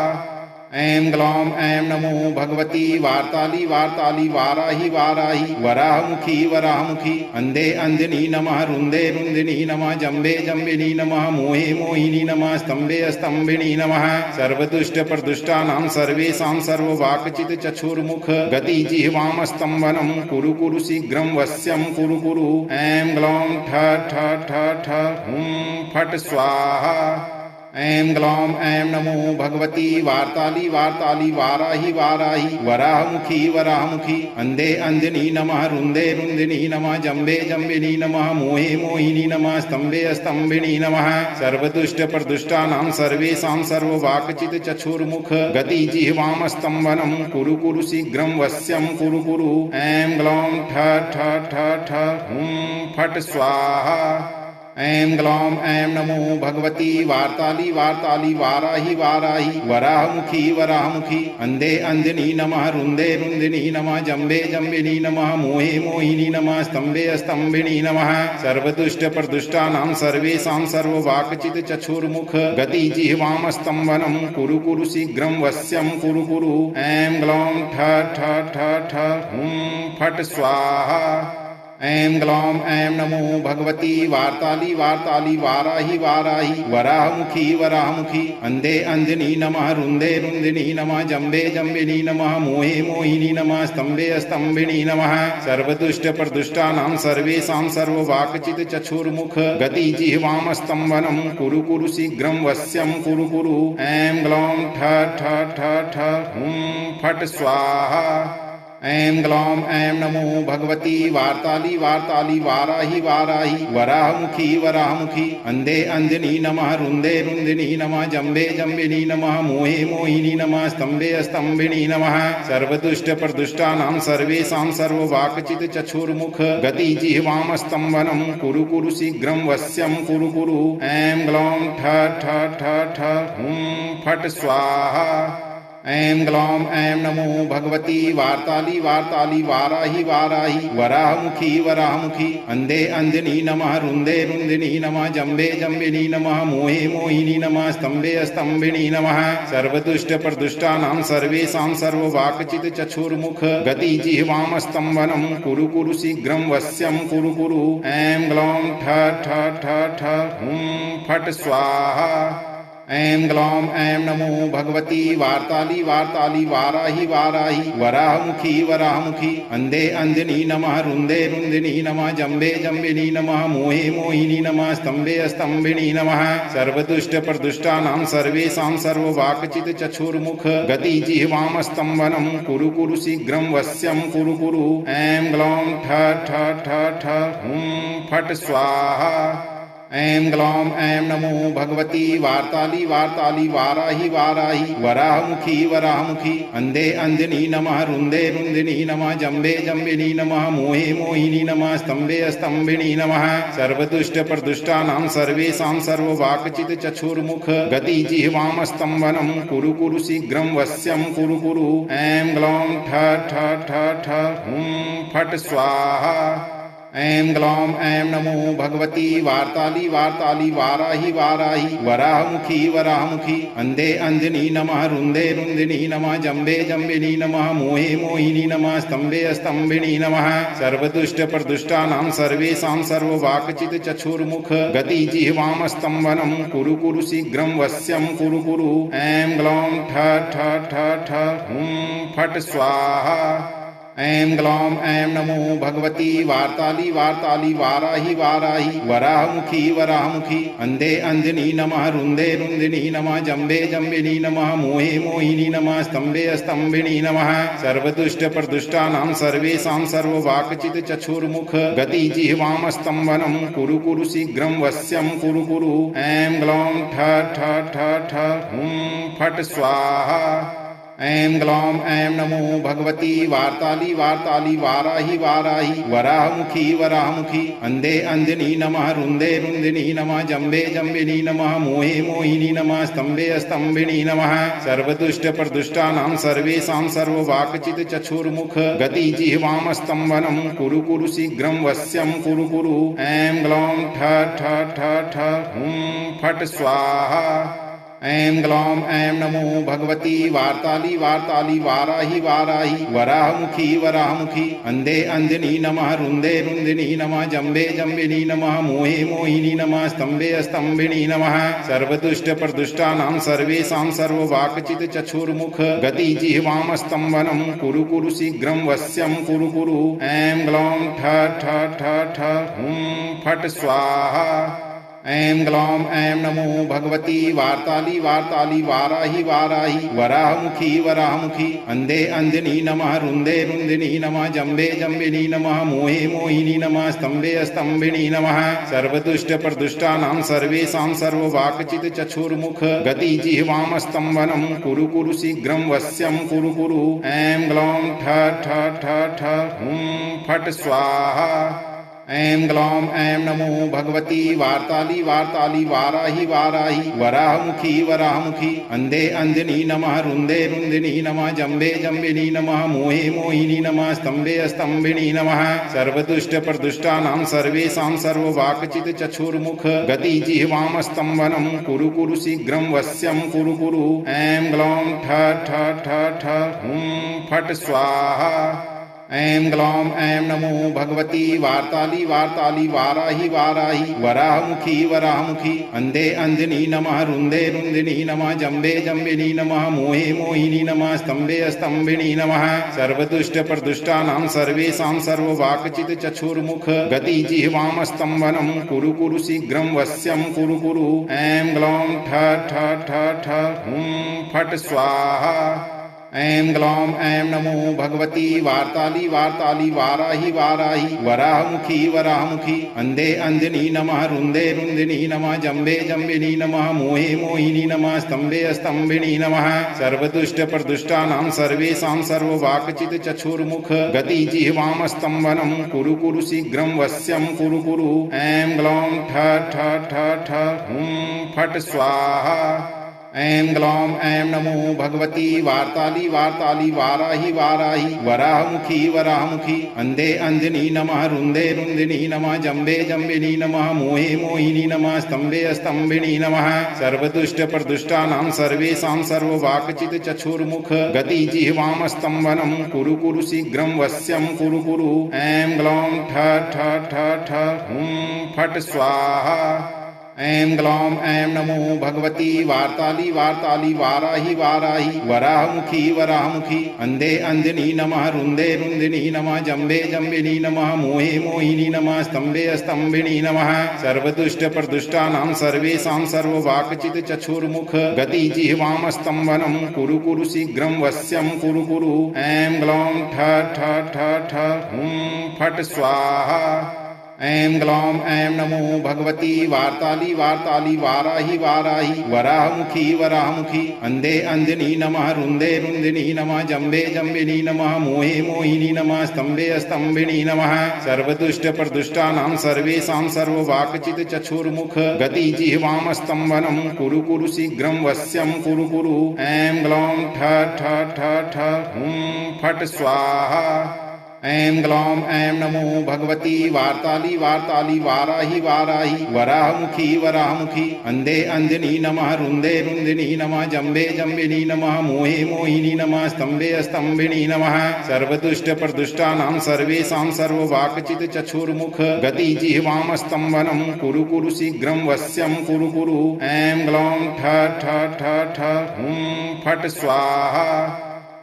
ऐं ग्लौं ऐं नमो भगवती वार्ताली वार्ताली वाराहि वाराहि वराहमुखी वराहमुखी अन्धे अन्धिनी नमः रुन्धे रुन्धिनी नमः जम्बे जम्बिनी नमः मोहे मोहिनी नमः स्तम्भे स्तम्भिनी नमः सर्वदुष्ट प्रदुष्टानां सर्वेषां सर्ववाक्चित् चक्षुर्मुख गति जिह्वाम स्तम्भनं कुरु कुरु शीघ्रं वश्यं कुरु कुरु ऐं ग्लौं ठ ठ ठ ठ हुं फट् स्वाहा ऐं ग्लौं ऐं नमो भगवती वार्ताली वार्ताली वाराहि वाराहि वराहमुखी वराहमुखी अन्धे अन्धिनी नमः रुन्धे रुन्धिनी नमः जम्बे जम्बिनी नमः मोहे मोहिनी नमः स्तम्भे स्तम्भिनी नमः सर्वदुष्ट प्रदुष्टानां सर्वेषां सर्ववाक्चित् चक्षुर्मुख गति जिह्वाम स्तम्भनं कुरु कुरु शीघ्रं वश्यं कुरु कुरु ऐं ग्लौं ठ ठ ठ ठ हुं फट् स्वाहा ऐं ग्लौं ऐं नमो भगवती वार्ताली वार्ताली वाराहि वाराहि वराहमुखी वराहमुखी अन्धे अन्धिनी नमः रुन्धे रुन्धिनी नमः जम्बे जम्बिनी नमः मोहे मोहिनी नमः स्तम्भे स्तम्भिनी नमः सर्वदुष्ट प्रदुष्टानां सर्वेषां सर्ववाक्चित् चक्षुर्मुख गति जिह्वाम स्तम्भनं कुरु कुरु शीघ्रं वश्यं कुरु कुरु ऐं ग्लौं ठ ठ ठ ठ हुं फट् स्वाहा ऐं ग्लौं ऐं नमो भगवती वार्ताली वार्ताली वाराहि वाराहि वराहमुखी वराहमुखी अन्धे अन्धिनी नमः रुन्धे रुन्धिनी नमः जम्बे जम्बिनी नमः मोहे मोहिनी नमः स्तम्भे स्तम्भिनी नमः सर्वदुष्ट प्रदुष्टानां सर्वेषां सर्ववाक्चित् चक्षुर्मुख गति जिह्वाम स्तम्भनं कुरु कुरु शीघ्रं वश्यं कुरु कुरु ऐं ग्लौं ठ ठ ठ ठ हुं फट् स्वाहा ऐं ग्लौं ऐं नमो भगवती वार्ताली वार्ताली वाराहि वाराहि वराहमुखी वराहमुखी अन्धे अन्धिनी नमः रुन्धे रुन्धिनी नमः जम्बे जम्बिनी नमः मोहे मोहिनी नमः स्तम्भे स्तम्भिनी नमः सर्वदुष्ट प्रदुष्टानां सर्वेषां सर्ववाक्चित् चक्षुर्मुख गति जिह्वाम स्तम्भनं कुरु कुरु शीघ्रं वश्यं कुरु कुरु ऐं ग्लौं ठ ठ ठ ठ हुं फट् स्वाहा ऐं ग्लौं ऐं नमो भगवती वार्ताली वार्ताली वाराहि वाराहि वराहमुखी वराहमुखी अन्धे अन्धिनी नमः रुन्धे रुन्धिनी नमः जम्बे जम्बिनी नमः मोहे मोहिनी नमः स्तम्भे स्तम्भिनी नमः सर्वदुष्ट प्रदुष्टानां सर्वेषां सर्ववाक्चित् चक्षुर्मुख गति जिह्वाम स्तम्भनं कुरु कुरु शीघ्रं वश्यं कुरु कुरु ऐं ग्लौं ठ ठ ठ ठ हुं फट् स्वाहा ऐं ग्लौं ऐं नमो भगवती वार्ताली वार्ताली वाराहि वाराहि वराहमुखी वराहमुखी अन्धे अन्धिनी नमः रुन्धे रुन्धिनी नमः जम्बे जम्बिनी नमः मोहे मोहिनी नमः स्तम्भे स्तम्भिनी नमः सर्वदुष्ट प्रदुष्टानां सर्वेषां सर्ववाक्चित् चक्षुर्मुख गति जिह्वाम स्तम्भनं कुरु कुरु शीघ्रं वश्यं कुरु कुरु ऐं ग्लौं ठ ठ ठ ठ हुं फट् स्वाहा ऐं ग्लौं ऐं नमो भगवती वार्ताली वार्ताली वाराहि वाराहि वराहमुखी वराहमुखी अन्धे अन्धिनी नमः रुन्धे रुन्धिनी नमः जम्बे जम्बिनी नमः मोहे मोहिनी नमः स्तम्भे स्तम्भिनी नमः सर्वदुष्ट प्रदुष्टानां सर्वेषां सर्ववाक्चित् चक्षुर्मुख गति जिह्वाम स्तम्भनं कुरु कुरु शीघ्रं वश्यं कुरु कुरु ऐं ग्लौं ठ ठ ठ ठ हुं फट् स्वाहा ऐं ग्लौं ऐं नमो भगवती वार्ताली वार्ताली वाराहि वाराहि वराहमुखी वराहमुखी अन्धे अन्धिनी नमः रुन्धे रुन्धिनी नमः जम्बे जम्बिनी नमः मोहे मोहिनी नमः स्तम्भे स्तम्भिनी नमः सर्वदुष्ट प्रदुष्टानां सर्वेषां सर्ववाक्चित् चक्षुर्मुख गति जिह्वाम स्तम्भनं कुरु कुरु शीघ्रं वश्यं कुरु कुरु ऐं ग्लौं ठ ठ ठ ठ हुं फट् स्वाहा ऐं ग्लौं ऐं नमो भगवती वार्ताली वार्ताली वाराहि वाराहि वराहमुखी वराहमुखी अन्धे अन्धिनी नमः रुन्धे रुन्धिनी नमः जम्बे जम्बिनी नमः मोहे मोहिनी नमः स्तम्भे स्तम्भिनी नमः सर्वदुष्ट प्रदुष्टानां सर्वेषां सर्ववाक्चित् चक्षुर्मुख गति जिह्वाम स्तम्भनं कुरु कुरु शीघ्रं वश्यं कुरु कुरु ऐं ग्लौं ठ ठ ठ ठ हुं फट् स्वाहा ऐं ग्लौं ऐं नमो भगवती वार्ताली वार्ताली वाराहि वाराहि वराहमुखी वराहमुखी अन्धे अन्धिनी नमः रुन्धे रुन्धिनी नमः जम्बे जम्बिनी नमः मोहे मोहिनी नमः स्तम्भे स्तम्भिनी नमः सर्वदुष्ट प्रदुष्टानां सर्वेषां सर्ववाक्चित् चक्षुर्मुख गति जिह्वां स्तम्भनं कुरु कुरु शीघ्रं वश्यं कुरु कुरु ऐं ग्लौं ठ ठ ठ ठ हुं फट् स्वाहा ऐं ग्लौं ऐं नमो भगवती वार्ताली वार्ताली वाराहि वाराहि वराहमुखी वराहमुखी अन्धे अन्धिनी नमः रुन्धे रुन्धिनी नमः जम्बे जम्बिनी नमः मोहे मोहिनी नमः स्तम्भे स्तम्भिनी नमः सर्वदुष्ट प्रदुष्टानां सर्वेषां सर्ववाक्चित् चक्षुर्मुख गति जिह्वां स्तम्भनं कुरु कुरु शीघ्रं वश्यं कुरु कुरु ऐं ग्लौं ठ ठ ठ ठ हुं फट् स्वाहा ऐं ग्लौं ऐं नमो भगवती वार्ताली वार्ताली वाराहि वाराहि वराहमुखी वराहमुखी अन्धे अन्धिनी नमः रुन्धे रुन्धिनी नमः जम्बे जम्बिनी नमः मोहे मोहिनी नमः स्तम्भे स्तम्भिनी नमः सर्वदुष्ट प्रदुष्टानां सर्वेषां सर्ववाक्चित् चक्षुर्मुख गति जिह्वां स्तम्भनं कुरु कुरु शीघ्रं वश्यं कुरु कुरु ऐं ग्लौं ठ ठ ठ ठ हुं फट् स्वाहा ऐं ग्लौं ऐं नमो भगवती वार्ताली वार्ताली वाराहि वाराहि वराहमुखी वराहमुखी अन्धे अन्धिनी नमः रुन्धे रुन्धिनी नमः जम्बे जम्बिनी नमः मोहे मोहिनी नमः स्तम्भे स्तम्भिनी नमः सर्वदुष्ट प्रदुष्टानां सर्वेषां सर्ववाक्चित् चक्षुर्मुख गति जिह्वां स्तम्भनं कुरु कुरु शीघ्रं वश्यं कुरु कुरु ऐं ग्लौं ठ ठ ठ ठ हुं फट् स्वाहा ऐं ग्लौं ऐं नमो भगवती वार्ताली वार्ताली वाराहि वाराहि वराहमुखी वराहमुखी अन्धे अन्धिनी नमः रुन्धे रुन्धिनी नमः जम्बे जम्बिनी नमः मोहे मोहिनी नमः स्तम्भे स्तम्भिनी नमः सर्वदुष्ट प्रदुष्टानां सर्वेषां सर्ववाक्चित् चक्षुर्मुख गति जिह्वां स्तम्भनं कुरु कुरु शीघ्रं वश्यं कुरु कुरु ऐं ग्लौं ठ ठ ठ ठ हुं फट् स्वाहा ऐं ग्लौं ऐं नमो भगवती वार्ताली वार्ताली वाराहि वाराहि वराहमुखी वराहमुखी अन्धे अन्धिनी नमः रुन्धे रुन्धिनी नमः जम्बे जम्बिनी नमः मोहे मोहिनी नमः स्तम्भे स्तम्भिनी नमः सर्वदुष्ट प्रदुष्टानां सर्वेषां सर्ववाक्चित् चक्षुर्मुख गति जिह्वां स्तम्भनं कुरु कुरु शीघ्रं वश्यं कुरु कुरु ऐं ग्लौं ठ ठ ठ ठ हुं फट् स्वाहा ऐं ग्लौं ऐं नमो भगवती वार्ताली वार्ताली वाराहि वाराहि वराहमुखी वराहमुखी अन्धे अन्धिनी नमः रुन्धे रुन्धिनी नमः जम्बे जम्बिनी नमः मोहे मोहिनी नमः स्तम्भे स्तम्भिनी नमः सर्वदुष्ट प्रदुष्टानां सर्वेषां सर्ववाक्चित् चक्षुर्मुख गति जिह्वां स्तम्भनं कुरु कुरु शीघ्रं वश्यं कुरु कुरु ऐं ग्लौं ठ ठ ठ ठ हुं फट् स्वाहा ऐं ग्लौं ऐं नमो भगवती वार्ताली वार्ताली वाराहि वाराहि वराहमुखी वराहमुखी अन्धे अन्धिनी नमः रुन्धे रुन्धिनी नमः जम्बे जम्बिनी नमः मोहे मोहिनी नमः स्तम्भे स्तम्भिनी नमः सर्वदुष्ट प्रदुष्टानां सर्वेषां सर्ववाक्चित् चक्षुर्मुख गति जिह्वां स्तम्भनं कुरु कुरु शीघ्रं वश्यं कुरु कुरु ऐं ग्लौं ठ ठ ठ ठ हुं फट् स्वाहा ऐं ग्लौं ऐं नमो भगवती वार्ताली वार्ताली वाराहि वाराहि वराहमुखी वराहमुखी अन्धे अन्धिनी नमः रुन्धे रुन्धिनी नमः जम्बे जम्बिनी नमः मोहे मोहिनी नमः स्तम्भे स्तम्भिनी नमः सर्वदुष्ट प्रदुष्टानां सर्वेषां सर्ववाक्चित् चक्षुर्मुख गति जिह्वां स्तम्भनं कुरु कुरु शीघ्रं वश्यं कुरु कुरु ऐं ग्लौं ठ ठ ठ ठ हुं फट् स्वाहा ऐं ग्लौं ऐं नमो भगवती वार्ताली वार्ताली वाराहि वाराहि वराहमुखी वराहमुखी अन्धे अन्धिनी नमः रुन्धे रुन्धिनी नमः जम्बे जम्बिनी नमः मोहे मोहिनी नमः स्तम्भे स्तम्भिनी नमः सर्वदुष्ट प्रदुष्टानां सर्वेषां सर्ववाक्चित् चक्षुर्मुख गति जिह्वां स्तम्भनं कुरु कुरु शीघ्रं वश्यं कुरु कुरु ऐं ग्लौं ठ ठ ठ ठ हुं फट् स्वाहा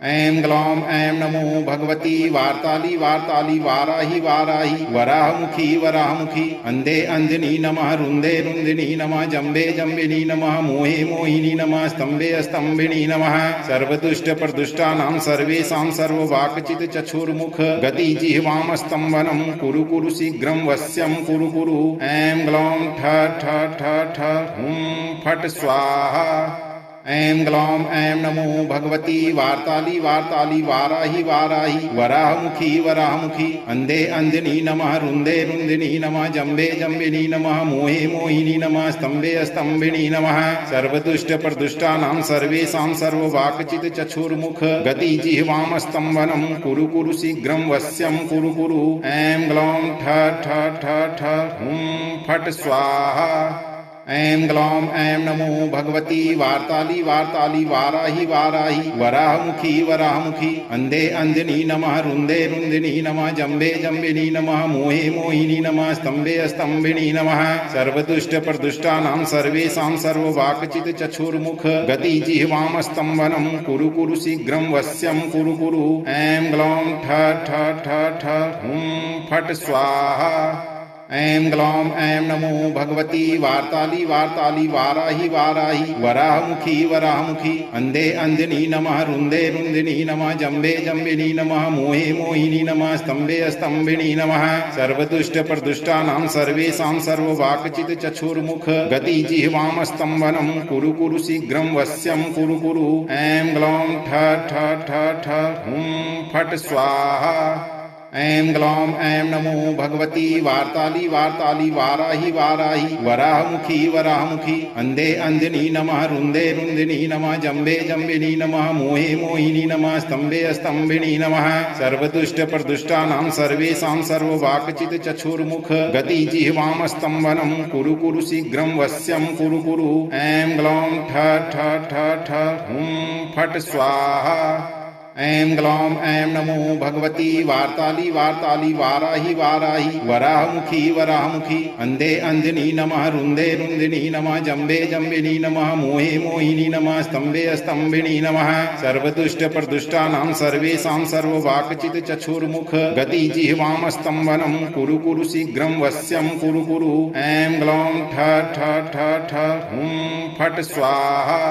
ऐं ग्लौं ऐं नमो भगवती वार्ताली वार्ताली वाराहि वाराहि वराहमुखी वराहमुखी अन्धे अन्धिनी नमः रुन्धे रुन्धिनी नमः जम्बे जम्बिनी नमः मोहे मोहिनी नमः स्तम्भे स्तम्भिनी नमः सर्वदुष्ट प्रदुष्टानां सर्वेषां सर्ववाक्चित् चक्षुर्मुख गति जिह्वां स्तम्भनं कुरु कुरु शीघ्रं वश्यं कुरु कुरु ऐं ग्लौं ठ ठ ठ ठ हुं फट् स्वाहा ऐं ग्लौं ऐं नमो भगवती वार्ताली वार्ताली वाराहि वाराहि वराहमुखी वराहमुखी अन्धे अन्धिनी नमः रुन्धे रुन्धिनी नमः जम्बे जम्बिनी नमः मोहे मोहिनी नमः स्तम्भे स्तम्भिनी नमः सर्वदुष्टप्रदुष्टानां सर्वेषां सर्ववाक्चित् चक्षुर्मुख गति जिह्वां स्तम्भनं कुरु कुरु शीघ्रं वश्यं कुरु कुरु ऐं ग्लौं ठ ठ ठ ठ हुं फट् स्वाहा ऐं ग्लौं ऐं नमो भगवती वार्ताली वार्ताली वाराहि वाराहि वराहमुखी वराहमुखी अन्धे अन्धिनी नमः रुन्धे रुन्धिनी नमः जम्बे जम्बिनी नमः मोहे मोहिनी नमः स्तम्भे स्तम्भिनी नमः सर्वदुष्टप्रदुष्टानां सर्वेषां सर्ववाक्चित् चक्षुर्मुख गति जिह्वां स्तम्भनं कुरु कुरु शीघ्रं वश्यं कुरु कुरु ऐं ग्लौं ठ ठ ठ ठ हुं फट् स्वाहा ऐं ग्लौं ऐं नमो भगवती वार्ताली वार्ताली वाराहि वाराहि वराहमुखी वराहमुखी अन्धे अन्धिनी नमः रुन्धे रुन्धिनी नमः जम्बे जम्बिनी नमः मोहे मोहिनी नमः स्तम्भे स्तम्भिनी नमः सर्वदुष्टप्रदुष्टानां सर्वेषां सर्ववाक्चित् चक्षुर्मुख गति जिह्वां स्तम्भनं कुरु कुरु शीघ्रं वश्यं कुरु कुरु ऐं ग्लौं ठ ठ ठ ठ हुं फट् स्वाहा ऐं ग्लौं ऐं नमो भगवती वार्ताली वार्ताली वाराहि वाराहि वराहमुखी वराहमुखी अन्धे अन्धिनी नमः रुन्धे रुन्धिनी नमः जम्बे जम्बिनी नमः मोहे मोहिनी नमः स्तम्भे स्तम्भिनी नमः सर्वदुष्टप्रदुष्टानां सर्वेषां सर्ववाक्चित् चक्षुर्मुख गति जिह्वां स्तम्भनं कुरु कुरु शीघ्रं वश्यं कुरु कुरु ऐं ग्लौं ठ ठ ठ ठ हुं फट् स्वाहा ऐं ग्लौं ऐं नमो भगवती वार्ताली वार्ताली वाराहि वाराहि वराहमुखी वराहमुखी अन्धे अन्धिनी नमः रुन्धे रुन्धिनी नमः जम्बे जम्बिनी नमः मोहे मोहिनी नमः स्तम्भे स्तम्भिनी नमः सर्वदुष्टप्रदुष्टानां सर्वेषां सर्ववाक्चित् चक्षुर्मुख गति जिह्वां स्तम्भनं कुरु कुरु शीघ्रं वश्यं कुरु कुरु ऐं ग्लौं ठ ठ ठ ठ हुं फट् स्वाहा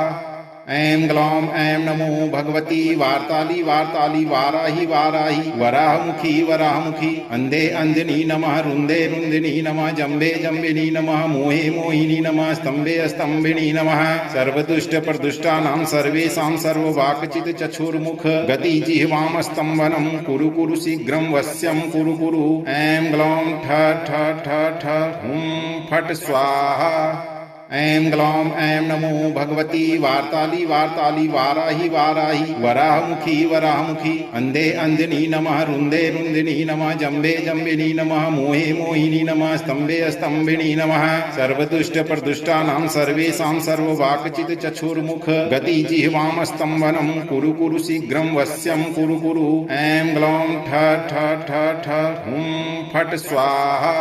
ऐं ग्लौं ऐं नमो भगवती वार्ताली वार्ताली वाराहि वाराहि वराहमुखी वराहमुखी अन्धे अन्धिनी नमः रुन्धे रुन्धिनी नमः जम्बे जम्बिनी नमः मोहे मोहिनी नमः स्तम्भे स्तम्भिनी नमः सर्वदुष्टप्रदुष्टानां सर्वेषां सर्ववाक्चित् चक्षुर्मुख गति जिह्वां स्तम्भनं कुरु कुरु शीघ्रं वश्यं कुरु कुरु ऐं ग्लौं ठ ठ ठ ठ हुं फट् स्वाहा ऐं ग्लौं ऐं नमो भगवती वार्ताली वार्ताली वाराहि वाराहि वराहमुखी वराहमुखी अन्धे अन्धिनी नमः रुन्धे रुन्धिनी नमः जम्बे जम्बिनी नमः मोहे मोहिनी नमः स्तम्भे स्तम्भिनी नमः सर्वदुष्टप्रदुष्टानां सर्वेषां सर्ववाक्चित् चक्षुर्मुख गति जिह्वां स्तम्भनं कुरु कुरु शीघ्रं वश्यं कुरु कुरु ऐं ग्लौं ठ ठ ठ ठ हुं फट् स्वाहा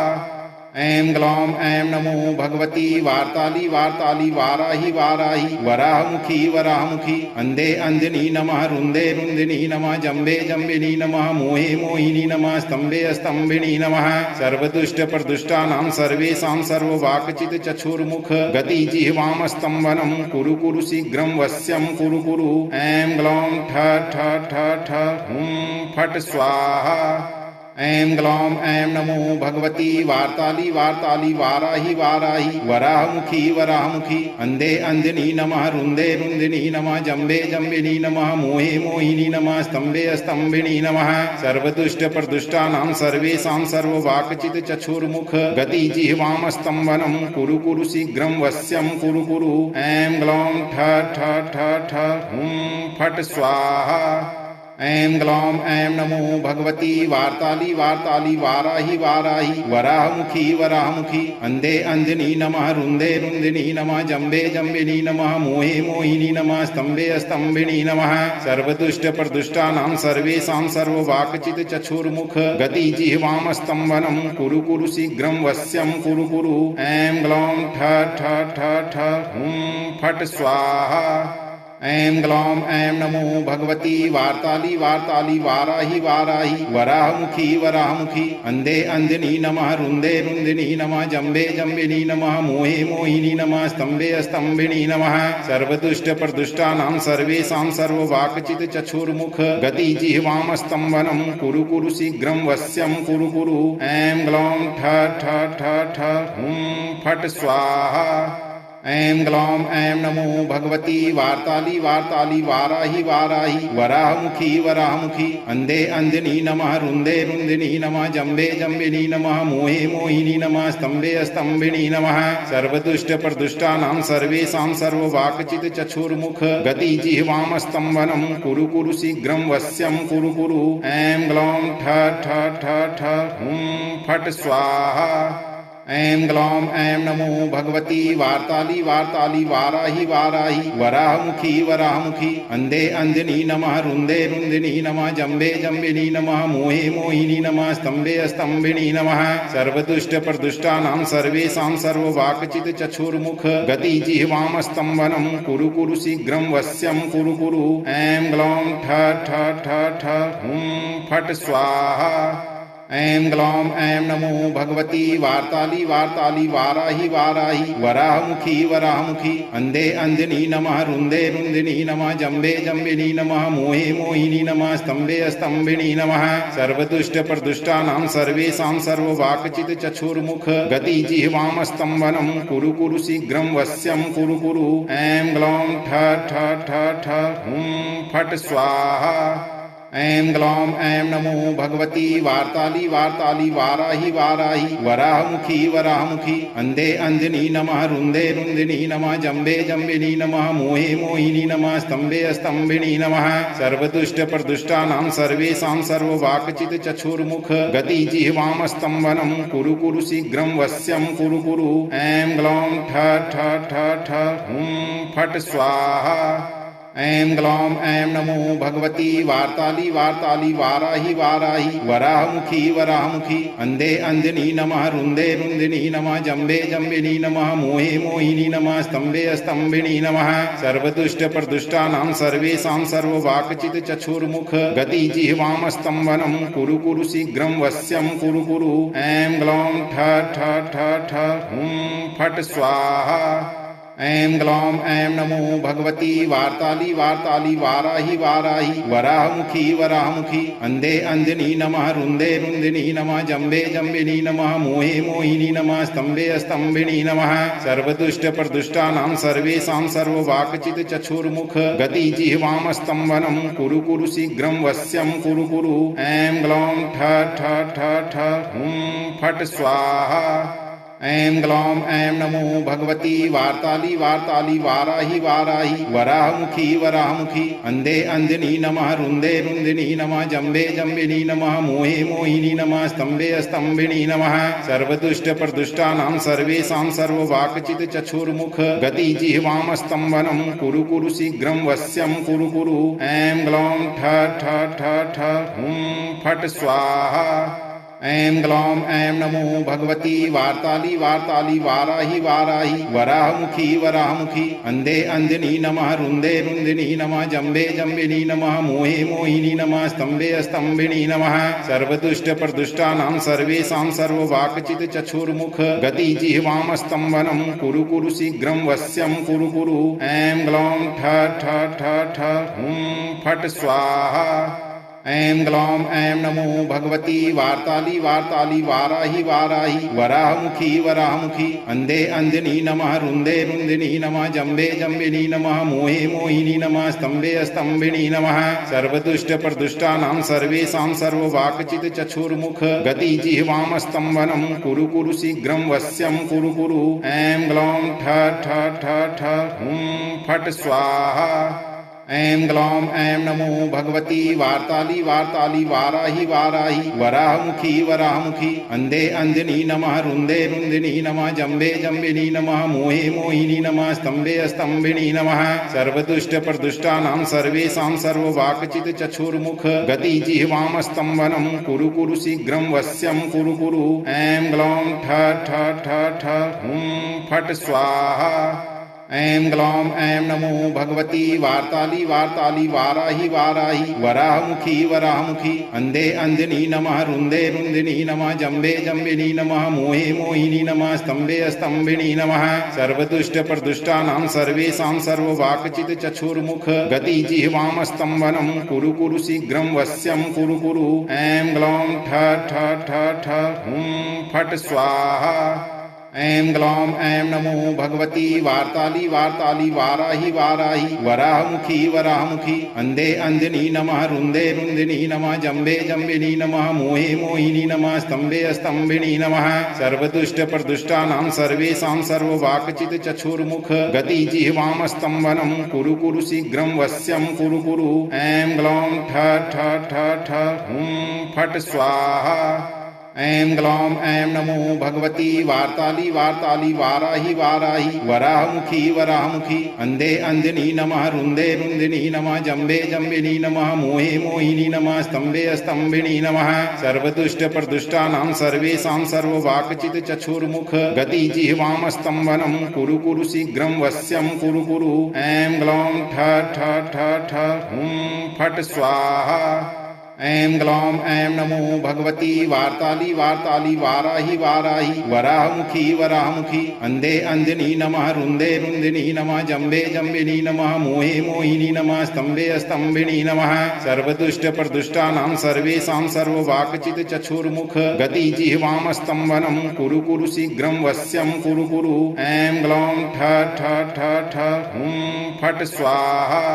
ऐं ग्लौं ऐं नमो भगवती वार्ताली वार्ताली वाराहि वाराहि वराहमुखी वराहमुखी अन्धे अन्धिनी नमः रुन्धे रुन्धिनी नमः जम्बे जम्बिनी नमः मोहे मोहिनी नमः स्तम्भे स्तम्भिनी नमः सर्वदुष्टप्रदुष्टानां सर्वेषां सर्ववाक्चित् चक्षुर्मुख गति जिह्वां स्तम्भनं कुरु कुरु शीघ्रं वश्यं कुरु कुरु ऐं ग्लौं ठ ठ ठ ठ हुं फट् स्वाहा ऐं ग्लौं ऐं नमो भगवती वार्ताली वार्ताली वाराहि वाराहि वराहमुखी वराहमुखी अन्धे अन्धिनी नमः रुन्धे रुन्धिनी नमः जम्बे जम्बिनी नमः मोहे मोहिनी नमः स्तम्भे स्तम्भिनी नमः सर्वदुष्टप्रदुष्टानां सर्वेषां सर्ववाक्चित् चक्षुर्मुख गति जिह्वां स्तम्भनं कुरु कुरु शीघ्रं वश्यं कुरु कुरु ऐं ग्लौं ठ ठ ठ ठ हुं फट् स्वाहा ऐं ग्लौं ऐं नमो भगवती वार्ताली वार्ताली वाराहि वाराहि वराहमुखी वराहमुखी अन्धे अन्धिनी नमः रुन्धे रुन्धिनी नमः जम्बे जम्बिनी नमः मोहे मोहिनी नमः स्तम्भे स्तम्भिनी नमः सर्वदुष्टप्रदुष्टानां सर्वेषां सर्ववाक्चित् चक्षुर्मुख गति जिह्वां स्तम्भनं कुरु कुरु शीघ्रं वश्यं कुरु कुरु ऐं ग्लौं ठ ठ ठ ठ हुं फट् स्वाहा ऐं ग्लौं ऐं नमो भगवती वार्ताली वार्ताली वाराहि वाराहि वराहमुखी वराहमुखी अन्धे अन्धिनी नमः रुन्धे रुन्धिनी नमः जम्बे जम्बिनी नमः मोहे मोहिनी नमः स्तम्भे स्तम्भिनी नमः सर्वदुष्टप्रदुष्टानां सर्वेषां सर्ववाक्चित् चक्षुर्मुख गति जिह्वां स्तम्भनं कुरु कुरु शीघ्रं वश्यं कुरु कुरु ऐं ग्लौं ठ ठ ठ ठ हुं फट् स्वाहा ऐं ग्लौं ऐं नमो भगवती वार्ताली वार्ताली वाराहि वाराहि वराहमुखी वराहमुखी अन्धे अन्धिनी नमः रुन्धे रुन्धिनी नमः जम्बे जम्बिनी नमः मोहे मोहिनी नमः स्तम्भे स्तम्भिनी नमः सर्वदुष्ट प्रदुष्टानां सर्वेषां सर्ववाक्चित् चक्षुर्मुख गति जिह्वाम स्तम्भनं कुरु कुरु शीघ्रं वश्यं कुरु कुरु ऐं ग्लौं ठ ठ ठ ठ हुं फट् स्वाहा ऐं ग्लौं ऐं नमो भगवती वार्ताली वार्ताली वाराहि वाराहि वराहमुखी वराहमुखी अन्धे अन्धिनी नमः रुन्धे रुन्धिनी नमः जम्बे जम्बिनी नमः मोहे मोहिनी नमः स्तम्भे स्तम्भिनी नमः सर्वदुष्ट प्रदुष्टानां सर्वेषां सर्ववाक्चित् चक्षुर्मुख गति जिह्वाम स्तम्भनं कुरु कुरु शीघ्रं वश्यं कुरु कुरु ऐं ग्लौं ठ ठ ठ ठ हुं फट् स्वाहा ऐं ग्लौं ऐं नमो भगवती वार्ताली वार्ताली वाराहि वाराहि वराहमुखी वराहमुखी अन्धे अन्धिनी नमः रुन्धे रुन्धिनी नमः जम्बे जम्बिनी नमः मोहे मोहिनी नमः स्तम्भे स्तम्भिनी नमः सर्वदुष्ट प्रदुष्टानां सर्वेषां सर्ववाक्चित् चक्षुर्मुख गति जिह्वाम स्तम्भनं कुरु कुरु शीघ्रं वश्यं कुरु कुरु ऐं ग्लौं ठ ठ ठ ठ हुं फट् स्वाहा ऐं ग्लौं ऐं नमो भगवती वार्ताली वार्ताली वाराहि वाराहि वराहमुखी वराहमुखी अन्धे अन्धिनी नमः रुन्धे रुन्धिनी नमः जम्बे जम्बिनी नमः मोहे मोहिनी नमः स्तम्भे स्तम्भिनी नमः सर्वदुष्ट प्रदुष्टानां सर्वेषां सर्ववाक्चित् चक्षुर्मुख गति जिह्वाम स्तम्भनं कुरु कुरु शीघ्रं वश्यं कुरु कुरु ऐं ग्लौं ठ ठ ठ ठ हुं फट् स्वाहा ऐं ग्लौं ऐं नमो भगवती वार्ताली वार्ताली वाराहि वाराहि वराहमुखी वराहमुखी अन्धे अन्धिनी नमः रुन्धे रुन्धिनी नमः जम्बे जम्बिनी नमः मोहे मोहिनी नमः स्तम्भे स्तम्भिनी नमः सर्वदुष्ट प्रदुष्टानां सर्वेषां सर्ववाक्चित् चक्षुर्मुख गति जिह्वाम स्तम्भनं कुरु कुरु शीघ्रं वश्यं कुरु कुरु ऐं ग्लौं ठ ठ ठ ठ हुं फट् स्वाहा ऐं ग्लौं ऐं नमो भगवती वार्ताली वार्ताली वाराहि वाराहि वराहमुखी वराहमुखी अन्धे अन्धिनी नमः रुन्धे रुन्धिनी नमः जम्बे जम्बिनी नमः मोहे मोहिनी नमः स्तम्भे स्तम्भिनी नमः सर्वदुष्ट प्रदुष्टानां सर्वेषां सर्ववाक्चित् चक्षुर्मुख गति जिह्वाम स्तम्भनं कुरु कुरु शीघ्रं वश्यं कुरु कुरु ऐं ग्लौं ठ ठ ठ ठ हुं फट् स्वाहा ऐं ग्लौं ऐं नमो भगवती वार्ताली वार्ताली वाराहि वाराहि वराहमुखी वराहमुखी अन्धे अन्धिनी नमः रुन्धे रुन्धिनी नमः जम्बे जम्बिनी नमः मोहे मोहिनी नमः स्तम्भे स्तम्भिनी नमः सर्वदुष्ट प्रदुष्टानां सर्वेषां सर्ववाक्चित् चक्षुर्मुख गति जिह्वाम स्तम्भनं कुरु कुरु शीघ्रं वश्यं कुरु कुरु ऐं ग्लौं ठ ठ ठ ठ हुं फट् स्वाहा ऐं ग्लौं ऐं नमो भगवती वार्ताली वार्ताली वाराहि वाराहि वराहमुखी वराहमुखी अन्धे अन्धिनी नमः रुन्धे रुन्धिनी नमः जम्बे जम्बिनी नमः मोहे मोहिनी नमः स्तम्भे स्तम्भिनी नमः सर्वदुष्ट प्रदुष्टानां सर्वेषां सर्ववाक्चित् चक्षुर्मुख गति जिह्वाम स्तम्भनं कुरु कुरु शीघ्रं वश्यं कुरु कुरु ऐं ग्लौं ठ ठ ठ ठ हुं फट् स्वाहा ऐं ग्लौं ऐं नमो भगवती वार्ताली वार्ताली वाराहि वाराहि वराहमुखी वराहमुखी अन्धे अन्धिनी नमः रुन्धे रुन्धिनी नमः जम्बे जम्बिनी नमः मोहे मोहिनी नमः स्तम्भे स्तम्भिनी नमः सर्वदुष्ट प्रदुष्टानां सर्वेषां सर्ववाक्चित् चक्षुर्मुख गति जिह्वाम स्तम्भनं कुरु कुरु शीघ्रं वश्यं कुरु कुरु ऐं ग्लौं ठ ठ ठ ठ हुं फट् स्वाहा ऐं ग्लौं ऐं नमो भगवती वार्ताली वार्ताली वाराहि वाराहि वराहमुखी वराहमुखी अन्धे अन्धिनी नमः रुन्धे रुन्धिनी नमः जम्बे जम्बिनी नमः मोहे मोहिनी नमः स्तम्भे स्तम्भिनी नमः सर्वदुष्ट प्रदुष्टानां सर्वेषां सर्ववाक्चित् चक्षुर्मुख गति जिह्वाम स्तम्भनं कुरु कुरु शीघ्रं वश्यं कुरु कुरु ऐं ग्लौं ठ ठ ठ ठ हुं फट् स्वाहा ऐं ग्लौं ऐं नमो भगवती वार्ताली वार्ताली वाराहि वाराहि वराहमुखी वराहमुखी अन्धे अन्धिनी नमः रुन्धे रुन्धिनी नमः जम्बे जम्बिनी नमः मोहे मोहिनी नमः स्तम्भे स्तम्भिनी नमः सर्वदुष्ट प्रदुष्टानां सर्वेषां सर्ववाक्चित् चक्षुर्मुख गति जिह्वाम स्तम्भनं कुरु कुरु शीघ्रं वश्यं कुरु कुरु ऐं ग्लौं ठ ठ ठ ठ हुं फट् स्वाहा ऐं ग्लौं ऐं नमो भगवती वार्ताली वार्ताली वाराहि वाराहि वराहमुखी वराहमुखी अन्धे अन्धिनी नमः रुन्धे रुन्धिनी नमः जम्बे जम्बिनी नमः मोहे मोहिनी नमः स्तम्भे स्तम्भिनी नमः सर्वदुष्ट प्रदुष्टानां सर्वेषां सर्ववाक्चित् चक्षुर्मुख गति जिह्वाम स्तम्भनं कुरु कुरु शीघ्रं वश्यं कुरु कुरु ऐं ग्लौं ठ ठ ठ ठ हुं फट् स्वाहा ऐं ग्लौं ऐं नमो भगवती वार्ताली वार्ताली वाराहि वाराहि वराहमुखी वराहमुखी अन्धे अन्धिनी नमः रुन्धे रुन्धिनी नमः जम्बे जम्बिनी नमः मोहे मोहिनी नमः स्तम्भे स्तम्भिनी नमः सर्वदुष्ट प्रदुष्टानां सर्वेषां सर्ववाक्चित् चक्षुर्मुख गति जिह्वाम स्तम्भनं कुरु कुरु शीघ्रं वश्यं कुरु कुरु ऐं ग्लौं ठ ठ ठ ठ हुं फट् स्वाहा ऐं ग्लौं ऐं नमो भगवती वार्ताली वार्ताली वाराहि वाराहि वराहमुखी वराहमुखी अन्धे अन्धिनी नमः रुन्धे रुन्धिनी नमः जम्बे जम्बिनी नमः मोहे मोहिनी नमः स्तम्भे स्तम्भिनी नमः सर्वदुष्ट प्रदुष्टानां सर्वेषां सर्ववाक्चित् चक्षुर्मुख गति जिह्वाम स्तम्भनं कुरु कुरु शीघ्रं वश्यं कुरु कुरु ऐं ग्लौं ठ ठ ठ ठ हुं फट् स्वाहा